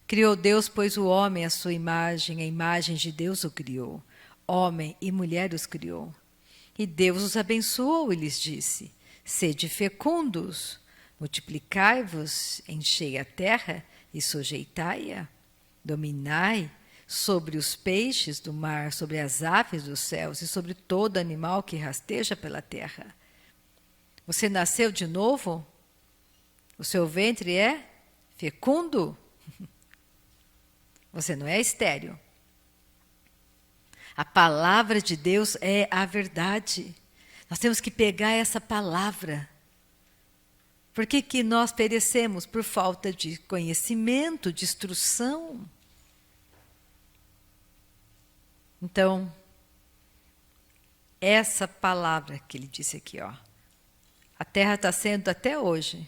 Criou Deus, pois, o homem à sua imagem, a imagem de Deus o criou. Homem e mulher os criou. E Deus os abençoou e lhes disse: sede fecundos, multiplicai-vos, enchei a terra e sujeitai-a, dominai sobre os peixes do mar, sobre as aves dos céus e sobre todo animal que rasteja pela terra. Você nasceu de novo? O seu ventre é fecundo? Você não é estéril. A palavra de Deus é a verdade. Nós temos que pegar essa palavra. Por que nós perecemos? Por falta de conhecimento, de instrução. Então, essa palavra que ele disse aqui, ó, a terra está sendo até hoje.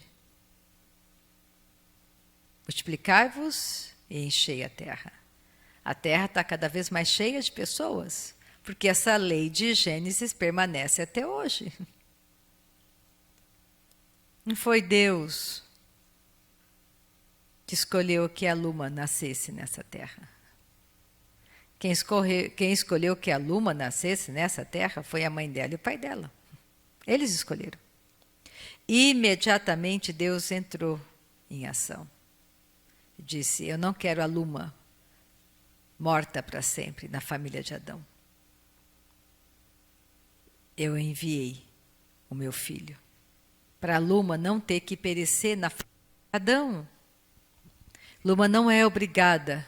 Multiplicai-vos e enchei a terra. A terra está cada vez mais cheia de pessoas, porque essa lei de Gênesis permanece até hoje. Não foi Deus que escolheu que a Luma nascesse nessa terra. Quem escolheu que a Luma nascesse nessa terra foi a mãe dela e o pai dela. Eles escolheram. Imediatamente Deus entrou em ação. Disse: eu não quero a Luma morta para sempre na família de Adão. Eu enviei o meu filho para a Luma não ter que perecer na família de Adão. Luma não é obrigada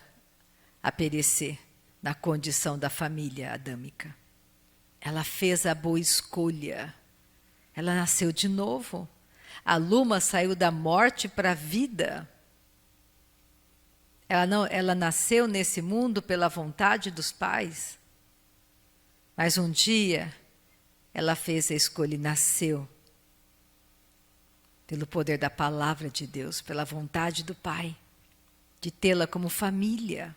a perecer na condição da família adâmica. Ela fez a boa escolha. Ela nasceu de novo. A Luma saiu da morte para a vida. Ela nasceu nesse mundo pela vontade dos pais. Mas um dia ela fez a escolha e nasceu pelo poder da palavra de Deus, pela vontade do Pai, de tê-la como família.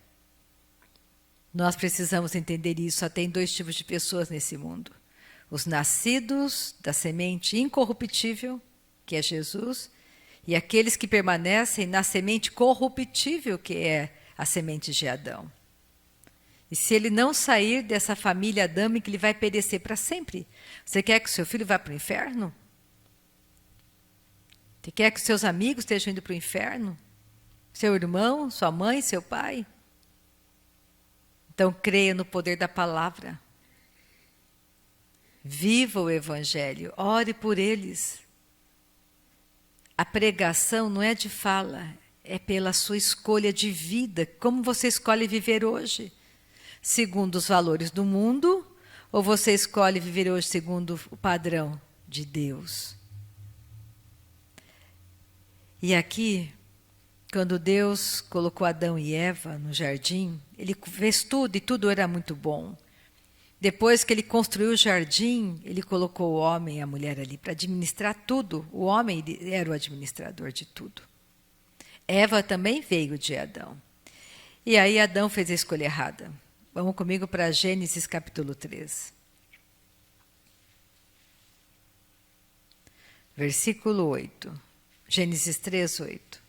Nós precisamos entender isso. Só tem dois tipos de pessoas nesse mundo: os nascidos da semente incorruptível, que é Jesus, e aqueles que permanecem na semente corruptível, que é a semente de Adão. E se ele não sair dessa família adâmica, ele vai perecer para sempre. Você quer que o seu filho vá para o inferno? Você quer que seus amigos estejam indo para o inferno? Seu irmão, sua mãe, seu pai? Então, creia no poder da palavra. Viva o Evangelho, ore por eles. A pregação não é de fala, é pela sua escolha de vida. Como você escolhe viver hoje? Segundo os valores do mundo, ou você escolhe viver hoje segundo o padrão de Deus? E aqui, quando Deus colocou Adão e Eva no jardim, ele fez tudo e tudo era muito bom. Depois que ele construiu o jardim, ele colocou o homem e a mulher ali para administrar tudo. O homem era o administrador de tudo. Eva também veio de Adão. E aí Adão fez a escolha errada. Vamos comigo para Gênesis capítulo 3. Versículo 8. Gênesis 3, 8.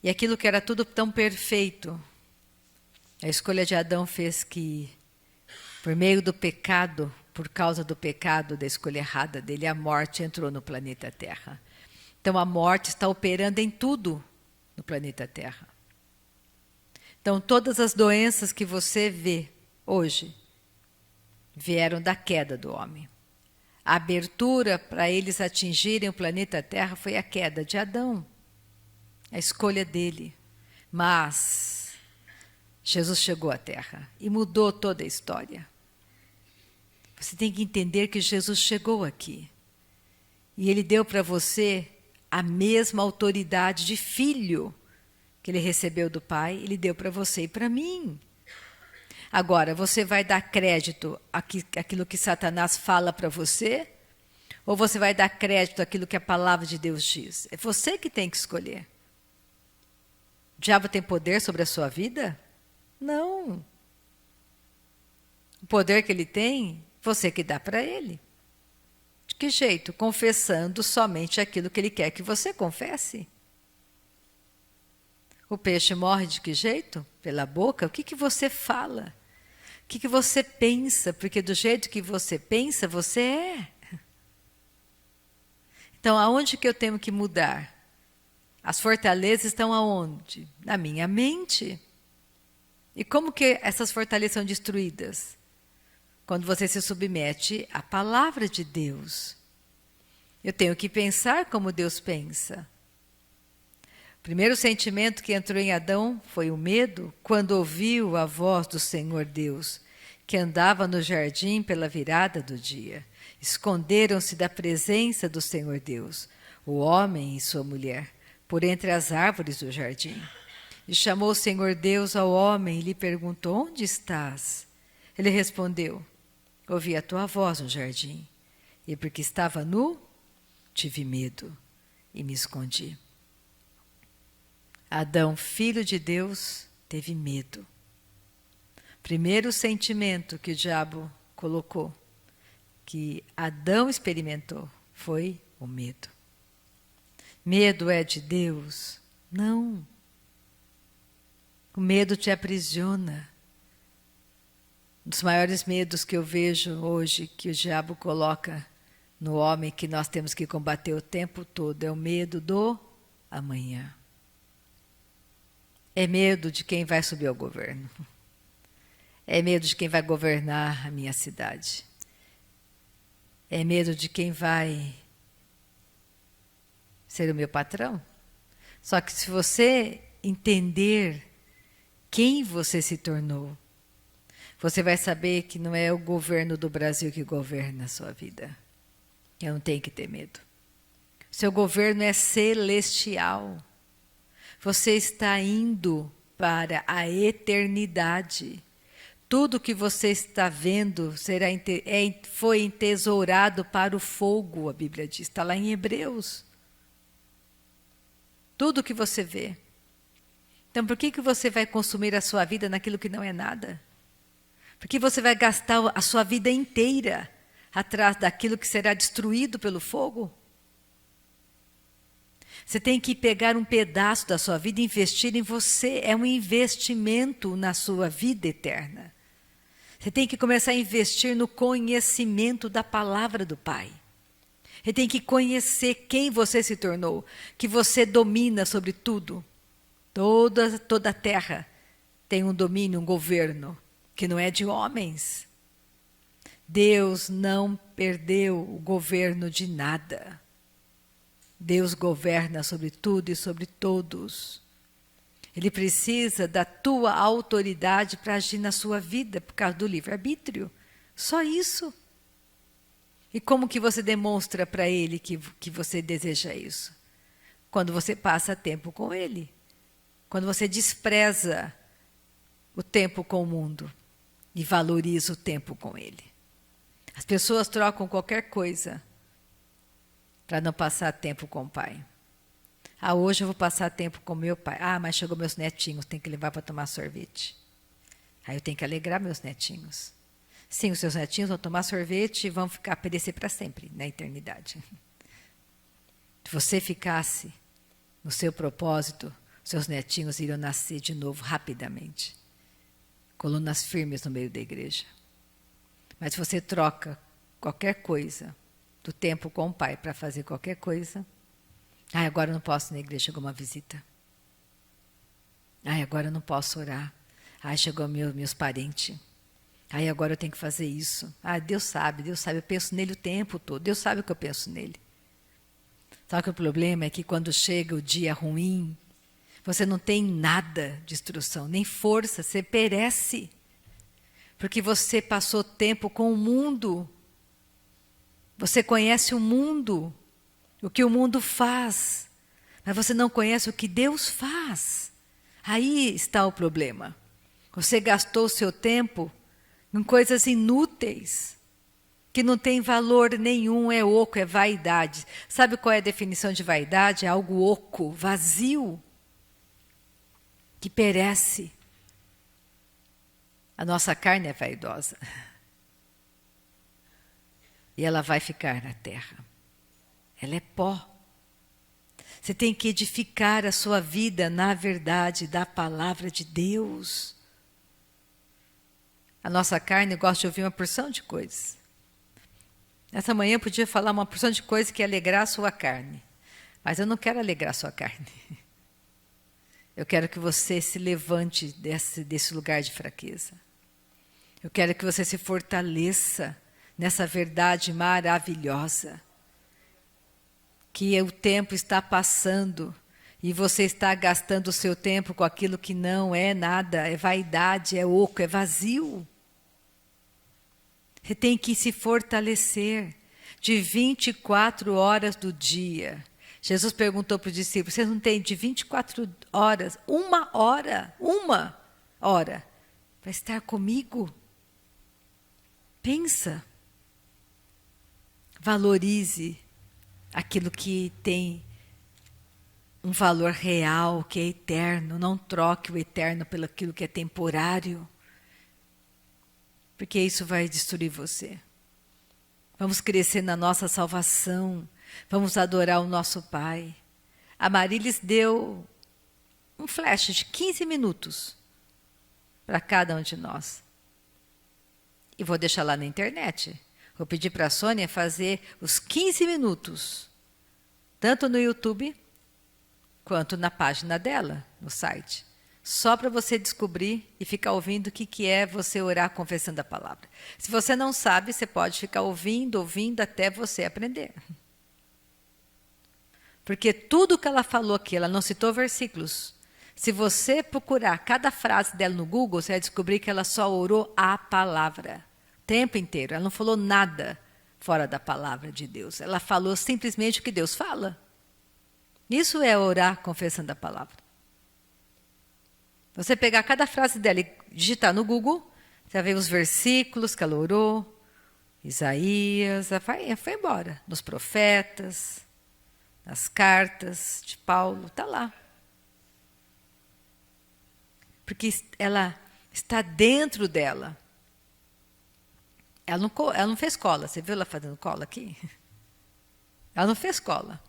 E aquilo que era tudo tão perfeito, a escolha de Adão fez que, por meio do pecado, por causa do pecado, da escolha errada dele, a morte entrou no planeta Terra. Então a morte está operando em tudo no planeta Terra. Então todas as doenças que você vê hoje vieram da queda do homem. A abertura para eles atingirem o planeta Terra foi a queda de Adão, a escolha dele. Mas Jesus chegou à Terra e mudou toda a história. Você tem que entender que Jesus chegou aqui e ele deu para você a mesma autoridade de filho que ele recebeu do Pai, ele deu para você e para mim. Agora, você vai dar crédito àquilo que Satanás fala para você, ou você vai dar crédito àquilo que a palavra de Deus diz? É você que tem que escolher. O diabo tem poder sobre a sua vida? Não. O poder que ele tem, você que dá para ele. De que jeito? Confessando somente aquilo que ele quer que você confesse. O peixe morre de que jeito? Pela boca. O que você fala? O que você pensa? Porque do jeito que você pensa, você é. Então, aonde que eu tenho que mudar? As fortalezas estão aonde? Na minha mente. E como que essas fortalezas são destruídas? Quando você se submete à palavra de Deus. Eu tenho que pensar como Deus pensa. O primeiro sentimento que entrou em Adão foi o medo, quando ouviu a voz do Senhor Deus, que andava no jardim pela virada do dia. Esconderam-se da presença do Senhor Deus, o homem e sua mulher, por entre as árvores do jardim. E chamou o Senhor Deus ao homem e lhe perguntou: onde estás? Ele respondeu: ouvi a tua voz no jardim, e porque estava nu, tive medo e me escondi. Adão, filho de Deus, teve medo. Primeiro sentimento que o diabo colocou, que Adão experimentou, foi o medo. Medo é de Deus? Não. O medo te aprisiona. Um dos maiores medos que eu vejo hoje, que o diabo coloca no homem, que nós temos que combater o tempo todo, é o medo do amanhã. É medo de quem vai subir ao governo. É medo de quem vai governar a minha cidade. É medo de quem vai ser o meu patrão. Só que se você entender quem você se tornou, você vai saber que não é o governo do Brasil que governa a sua vida. Eu não tenho que ter medo. Seu governo é celestial. Você está indo para a eternidade. Tudo que você está vendo foi entesourado para o fogo, a Bíblia diz. Está lá em Hebreus. Tudo que você vê. Então, por que você vai consumir a sua vida naquilo que não é nada? Por que você vai gastar a sua vida inteira atrás daquilo que será destruído pelo fogo? Você tem que pegar um pedaço da sua vida e investir em você. É um investimento na sua vida eterna. Você tem que começar a investir no conhecimento da palavra do Pai. Você tem que conhecer quem você se tornou, que você domina sobre tudo. Toda a terra tem um domínio, um governo, que não é de homens. Deus não perdeu o governo de nada. Deus governa sobre tudo e sobre todos. Ele precisa da tua autoridade para agir na sua vida, por causa do livre-arbítrio. Só isso. E como que você demonstra para ele que você deseja isso? Quando você passa tempo com ele. Quando você despreza o tempo com o mundo e valoriza o tempo com ele. As pessoas trocam qualquer coisa para não passar tempo com o pai. Hoje eu vou passar tempo com meu pai. Mas chegou meus netinhos, tem que levar para tomar sorvete. Aí eu tenho que alegrar meus netinhos. Sim, os seus netinhos vão tomar sorvete e vão perecer para sempre, na eternidade. Se você ficasse no seu propósito, seus netinhos iriam nascer de novo rapidamente. Colunas firmes no meio da igreja. Mas se você troca qualquer coisa do tempo com o pai para fazer qualquer coisa, agora eu não posso ir na igreja, chegou uma visita. Agora eu não posso orar. Chegou meus parentes. Aí agora eu tenho que fazer isso. Ah, Deus sabe, eu penso nele o tempo todo, Deus sabe o que eu penso nele. Só que o problema é que quando chega o dia ruim, você não tem nada de instrução, nem força, você perece. Porque você passou tempo com o mundo. Você conhece o mundo, o que o mundo faz, mas você não conhece o que Deus faz. Aí está o problema. Você gastou o seu tempo em coisas inúteis, que não tem valor nenhum, é oco, é vaidade. Sabe qual é a definição de vaidade? É algo oco, vazio, que perece. A nossa carne é vaidosa. E ela vai ficar na terra. Ela é pó. Você tem que edificar a sua vida na verdade da palavra de Deus. A nossa carne gosta de ouvir uma porção de coisas. Essa manhã eu podia falar uma porção de coisas que ia alegrar a sua carne. Mas eu não quero alegrar a sua carne. Eu quero que você se levante desse lugar de fraqueza. Eu quero que você se fortaleça nessa verdade maravilhosa. Que o tempo está passando e você está gastando o seu tempo com aquilo que não é nada, é vaidade, é oco, é vazio. Você tem que se fortalecer de 24 horas do dia. Jesus perguntou para os discípulos, vocês não têm de 24 horas, uma hora para estar comigo? Pensa, valorize aquilo que tem um valor real, que é eterno. Não troque o eterno pelo aquilo que é temporário. Porque isso vai destruir você. Vamos crescer na nossa salvação. Vamos adorar o nosso Pai. A Marilis deu um flash de 15 minutos para cada um de nós. E vou deixar lá na internet. Vou pedir para a Sônia fazer os 15 minutos, tanto no YouTube, quanto na página dela, no site. Só para você descobrir e ficar ouvindo o que é você orar confessando a palavra. Se você não sabe, você pode ficar ouvindo até você aprender. Porque tudo que ela falou aqui, ela não citou versículos. Se você procurar cada frase dela no Google, você vai descobrir que ela só orou a palavra. O tempo inteiro. Ela não falou nada fora da palavra de Deus. Ela falou simplesmente o que Deus fala. Isso é orar confessando a palavra. Você pegar cada frase dela e digitar no Google, você vai ver os versículos que ela orou, Isaías, foi embora. Nos profetas, nas cartas de Paulo, está lá. Porque ela está dentro dela. Ela não fez cola. Você viu ela fazendo cola aqui? Ela não fez cola.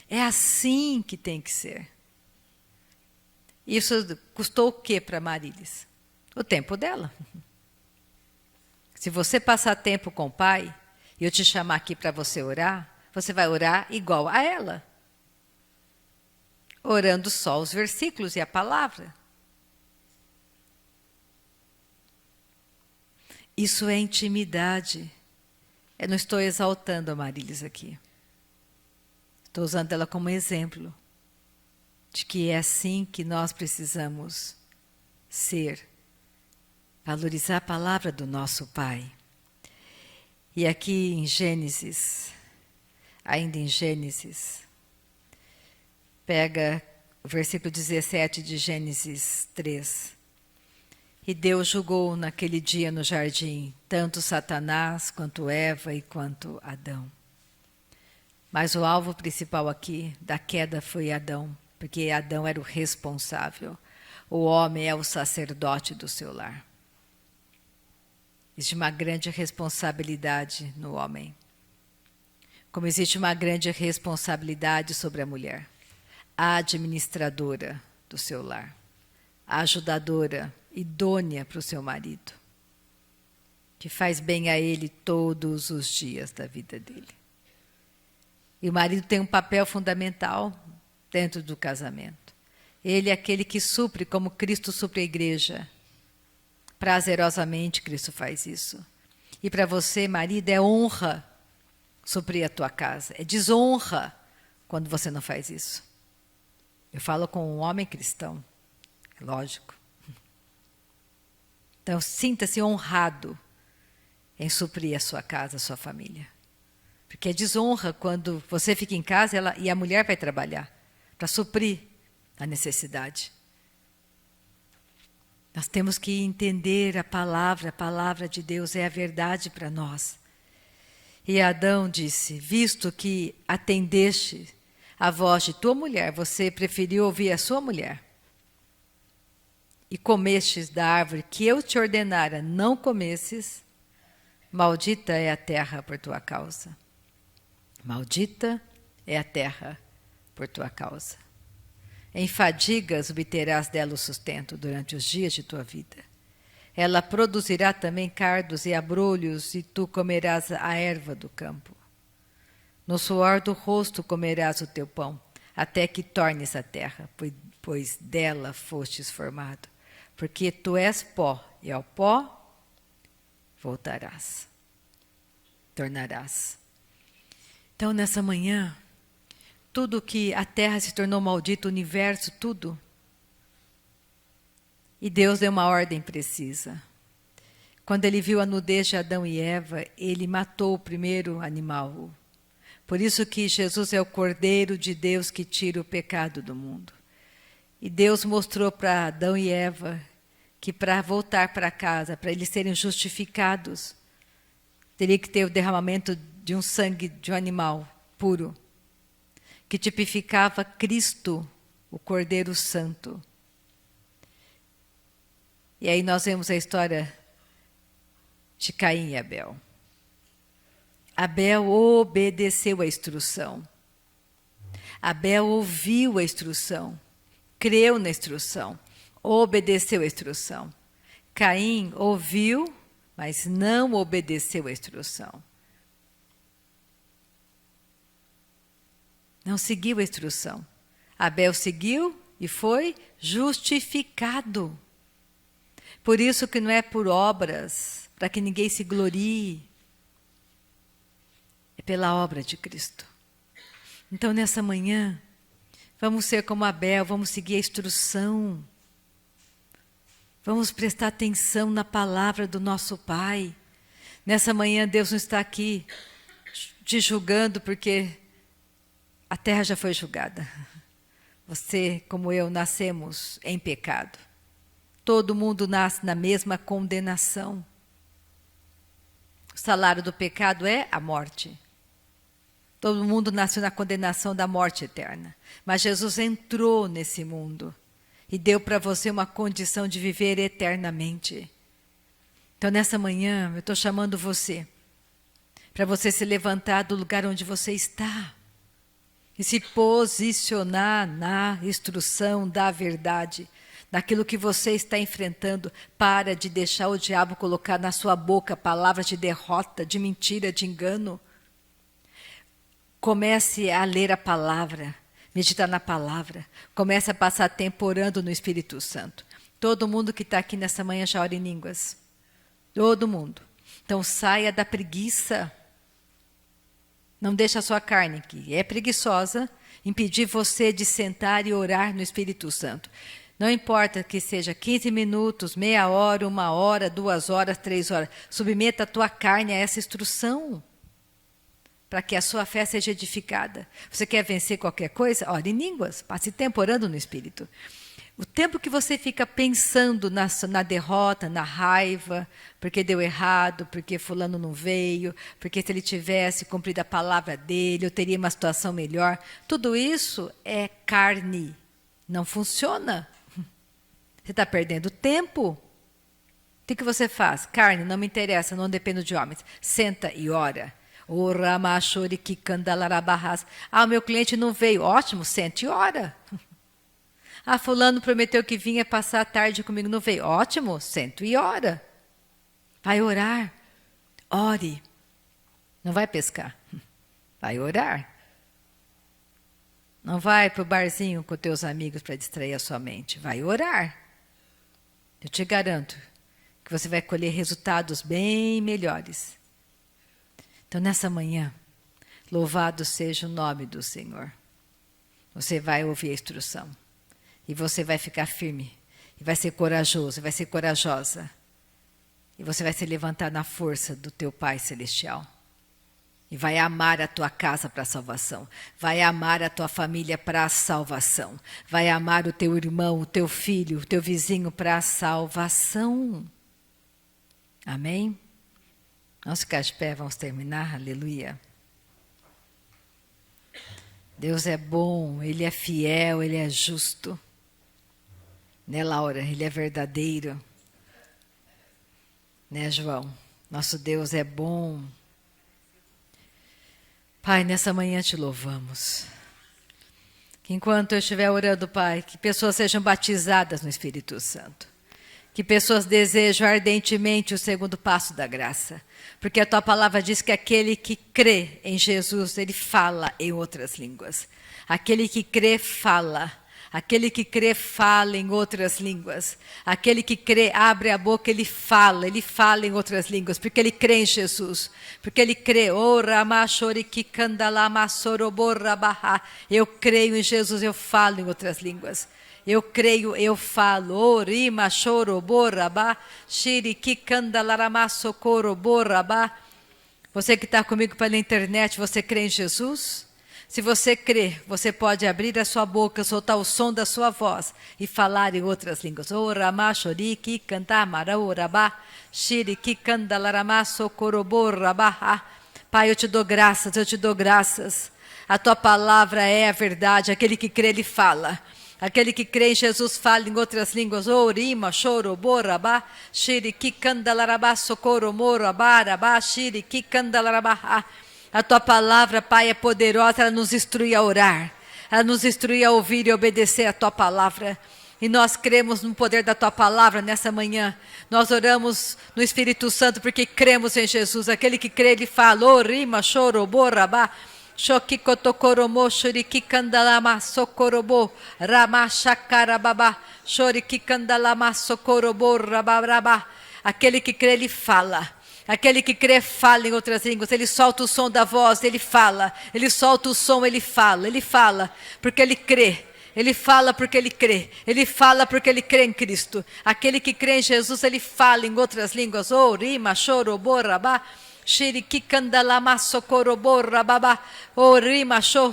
É assim que tem que ser. Isso custou o quê para Marilis? O tempo dela. Se você passar tempo com o Pai, e eu te chamar aqui para você orar, você vai orar igual a ela. Orando só os versículos e a palavra. Isso é intimidade. Eu não estou exaltando a Marilis aqui. Estou usando ela como exemplo de que é assim que nós precisamos ser. Valorizar a palavra do nosso Pai. E aqui em Gênesis, ainda em Gênesis, pega o versículo 17 de Gênesis 3. E Deus julgou naquele dia no jardim, tanto Satanás, quanto Eva e quanto Adão. Mas o alvo principal aqui da queda foi Adão, porque Adão era o responsável. O homem é o sacerdote do seu lar. Existe uma grande responsabilidade no homem. Como existe uma grande responsabilidade sobre a mulher. A administradora do seu lar. A ajudadora, idônea para o seu marido. Que faz bem a ele todos os dias da vida dele. E o marido tem um papel fundamental dentro do casamento. Ele é aquele que supre, como Cristo supre a igreja. Prazerosamente Cristo faz isso. E para você, marido, é honra suprir a tua casa. É desonra quando você não faz isso. Eu falo com um homem cristão, é lógico. Então, sinta-se honrado em suprir a sua casa, a sua família. Porque é desonra quando você fica em casa e a mulher vai trabalhar para suprir a necessidade. Nós temos que entender a palavra de Deus é a verdade para nós. E Adão disse, visto que atendeste a voz de tua mulher, você preferiu ouvir a sua mulher, e comestes da árvore que eu te ordenara, não comesses, maldita é a terra por tua causa. Maldita é a terra por tua causa. Em fadigas obterás dela o sustento durante os dias de tua vida. Ela produzirá também cardos e abrolhos, e tu comerás a erva do campo. No suor do rosto comerás o teu pão, até que tornes a terra, pois dela fostes formado. Porque tu és pó, e ao pó voltarás, tornarás. Então, nessa manhã, tudo que a terra se tornou maldita, o universo, tudo. E Deus deu uma ordem precisa. Quando ele viu a nudez de Adão e Eva, ele matou o primeiro animal. Por isso que Jesus é o Cordeiro de Deus que tira o pecado do mundo. E Deus mostrou para Adão e Eva que para voltar para casa, para eles serem justificados, teria que ter o derramamento de um sangue de um animal puro, que tipificava Cristo, o Cordeiro Santo. E aí nós vemos a história de Caim e Abel. Abel obedeceu a instrução. Abel ouviu a instrução, creu na instrução, obedeceu a instrução. Caim ouviu, mas não obedeceu a instrução. Não seguiu a instrução. Abel seguiu e foi justificado. Por isso que não é por obras, para que ninguém se glorie. É pela obra de Cristo. Então, nessa manhã, vamos ser como Abel, vamos seguir a instrução. Vamos prestar atenção na palavra do nosso Pai. Nessa manhã, Deus não está aqui te julgando, porque a terra já foi julgada. Você, como eu, nascemos em pecado. Todo mundo nasce na mesma condenação. O salário do pecado é a morte. Todo mundo nasceu na condenação da morte eterna. Mas Jesus entrou nesse mundo e deu para você uma condição de viver eternamente. Então, nessa manhã, eu estou chamando você para você se levantar do lugar onde você está e se posicionar na instrução da verdade, naquilo que você está enfrentando. Para de deixar o diabo colocar na sua boca palavras de derrota, de mentira, de engano. Comece a ler a palavra, meditar na palavra. Comece a passar tempo orando no Espírito Santo. Todo mundo que está aqui nessa manhã já ora em línguas. Todo mundo. Então saia da preguiça. Não deixe a sua carne, que é preguiçosa, impedir você de sentar e orar no Espírito Santo. Não importa que seja 15 minutos, meia hora, 1 hora, 2 horas, 3 horas. Submeta a tua carne a essa instrução, para que a sua fé seja edificada. Você quer vencer qualquer coisa? Ore em línguas, passe tempo orando no Espírito. O tempo que você fica pensando na derrota, na raiva, porque deu errado, porque fulano não veio, porque se ele tivesse cumprido a palavra dele, eu teria uma situação melhor. Tudo isso é carne. Não funciona. Você está perdendo tempo. O que você faz? Carne, não me interessa, não dependo de homens. Senta e ora. Ah, meu cliente não veio. Ótimo, sente e ora. Ah, fulano prometeu que vinha passar a tarde comigo, não veio. Ótimo, sento e ora. Vai orar. Ore. Não vai pescar. Vai orar. Não vai para o barzinho com teus amigos para distrair a sua mente. Vai orar. Eu te garanto que você vai colher resultados bem melhores. Então, nessa manhã, louvado seja o nome do Senhor. Você vai ouvir a instrução. E você vai ficar firme. E vai ser corajoso, vai ser corajosa. E você vai se levantar na força do teu Pai Celestial. E vai amar a tua casa para a salvação. Vai amar a tua família para a salvação. Vai amar o teu irmão, o teu filho, o teu vizinho para a salvação. Amém? Vamos ficar de pé, vamos terminar. Aleluia. Deus é bom, Ele é fiel, Ele é justo. Né, Laura? Ele é verdadeiro. Né, João? Nosso Deus é bom. Pai, nessa manhã te louvamos. Que enquanto eu estiver orando, Pai, que pessoas sejam batizadas no Espírito Santo. Que pessoas desejam ardentemente o segundo passo da graça. Porque a tua palavra diz que aquele que crê em Jesus, ele fala em outras línguas. Aquele que crê, fala. Aquele que crê, fala em outras línguas. Aquele que crê, abre a boca, ele fala em outras línguas, porque ele crê em Jesus. Porque ele crê, eu creio em Jesus, eu falo em outras línguas. Eu creio, eu falo. Orima choroborabá, shirikikandalaramassokoroborabá. Você que está comigo pela internet, você crê em Jesus? Se você crê, você pode abrir a sua boca, soltar o som da sua voz e falar em outras línguas. Orama chorikikandamarorabá, shirikikandalaramassokoroborabá. Pai, eu te dou graças, eu te dou graças. A tua palavra é a verdade. Aquele que crê, ele fala. Aquele que crê em Jesus fala em outras línguas. Orima, choroborabá, shirikikandalarabá, socoromorabá, shirikikandalarabá. A tua palavra, Pai, é poderosa, ela nos instrui a orar. Ela nos instrui a ouvir e obedecer a tua palavra. E nós cremos no poder da tua palavra nessa manhã. Nós oramos no Espírito Santo porque cremos em Jesus. Aquele que crê, ele fala. Orima, choroborabá. Shokikotokoromo shurikikandalama sokorobo ramashakarababa shurikikandalama sokorobo rabarabá. Aquele que crê, ele fala. Aquele que crê, fala em outras línguas. Ele solta o som da voz, ele fala. Ele solta o som, ele fala, porque ele crê. Ele fala porque ele crê. Ele fala porque ele crê em Cristo. Aquele que crê em Jesus, ele fala em outras línguas. Orima choroborabá.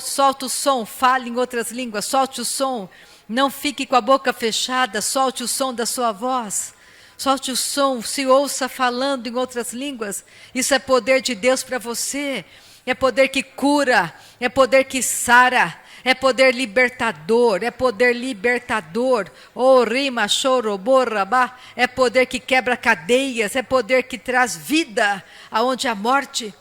Solta o som, fale em outras línguas, solte o som, não fique com a boca fechada, solte o som da sua voz, solte o som, se ouça falando em outras línguas. Isso é poder de Deus para você, é poder que cura, é poder que sara, é poder libertador, é poder libertador. Rima, choroborabá, é poder que quebra cadeias, é poder que traz vida aonde há morte.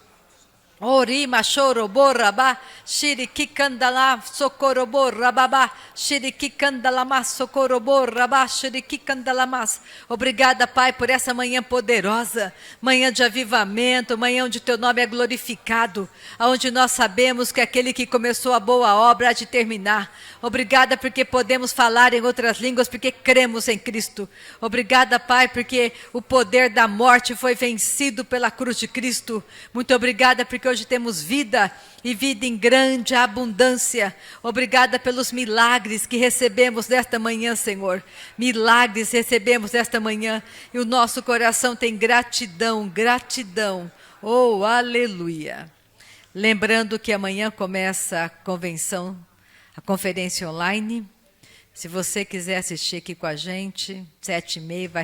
Orima choroborabá, shirikikandala sokoroborabá, shirikikandalamas sokoroborabá, shirikikandalamas. Obrigada, Pai, por essa manhã poderosa, manhã de avivamento, manhã onde teu nome é glorificado, onde nós sabemos que aquele que começou a boa obra há de terminar. Obrigada porque podemos falar em outras línguas, porque cremos em Cristo. Obrigada, Pai, porque o poder da morte foi vencido pela cruz de Cristo. Muito obrigada porque hoje temos vida e vida em grande abundância. Obrigada pelos milagres que recebemos nesta manhã, Senhor. Milagres recebemos nesta manhã e o nosso coração tem gratidão, gratidão. Oh, aleluia. Lembrando que amanhã começa a convenção, a conferência online. Se você quiser assistir aqui com a gente, 7h30, vai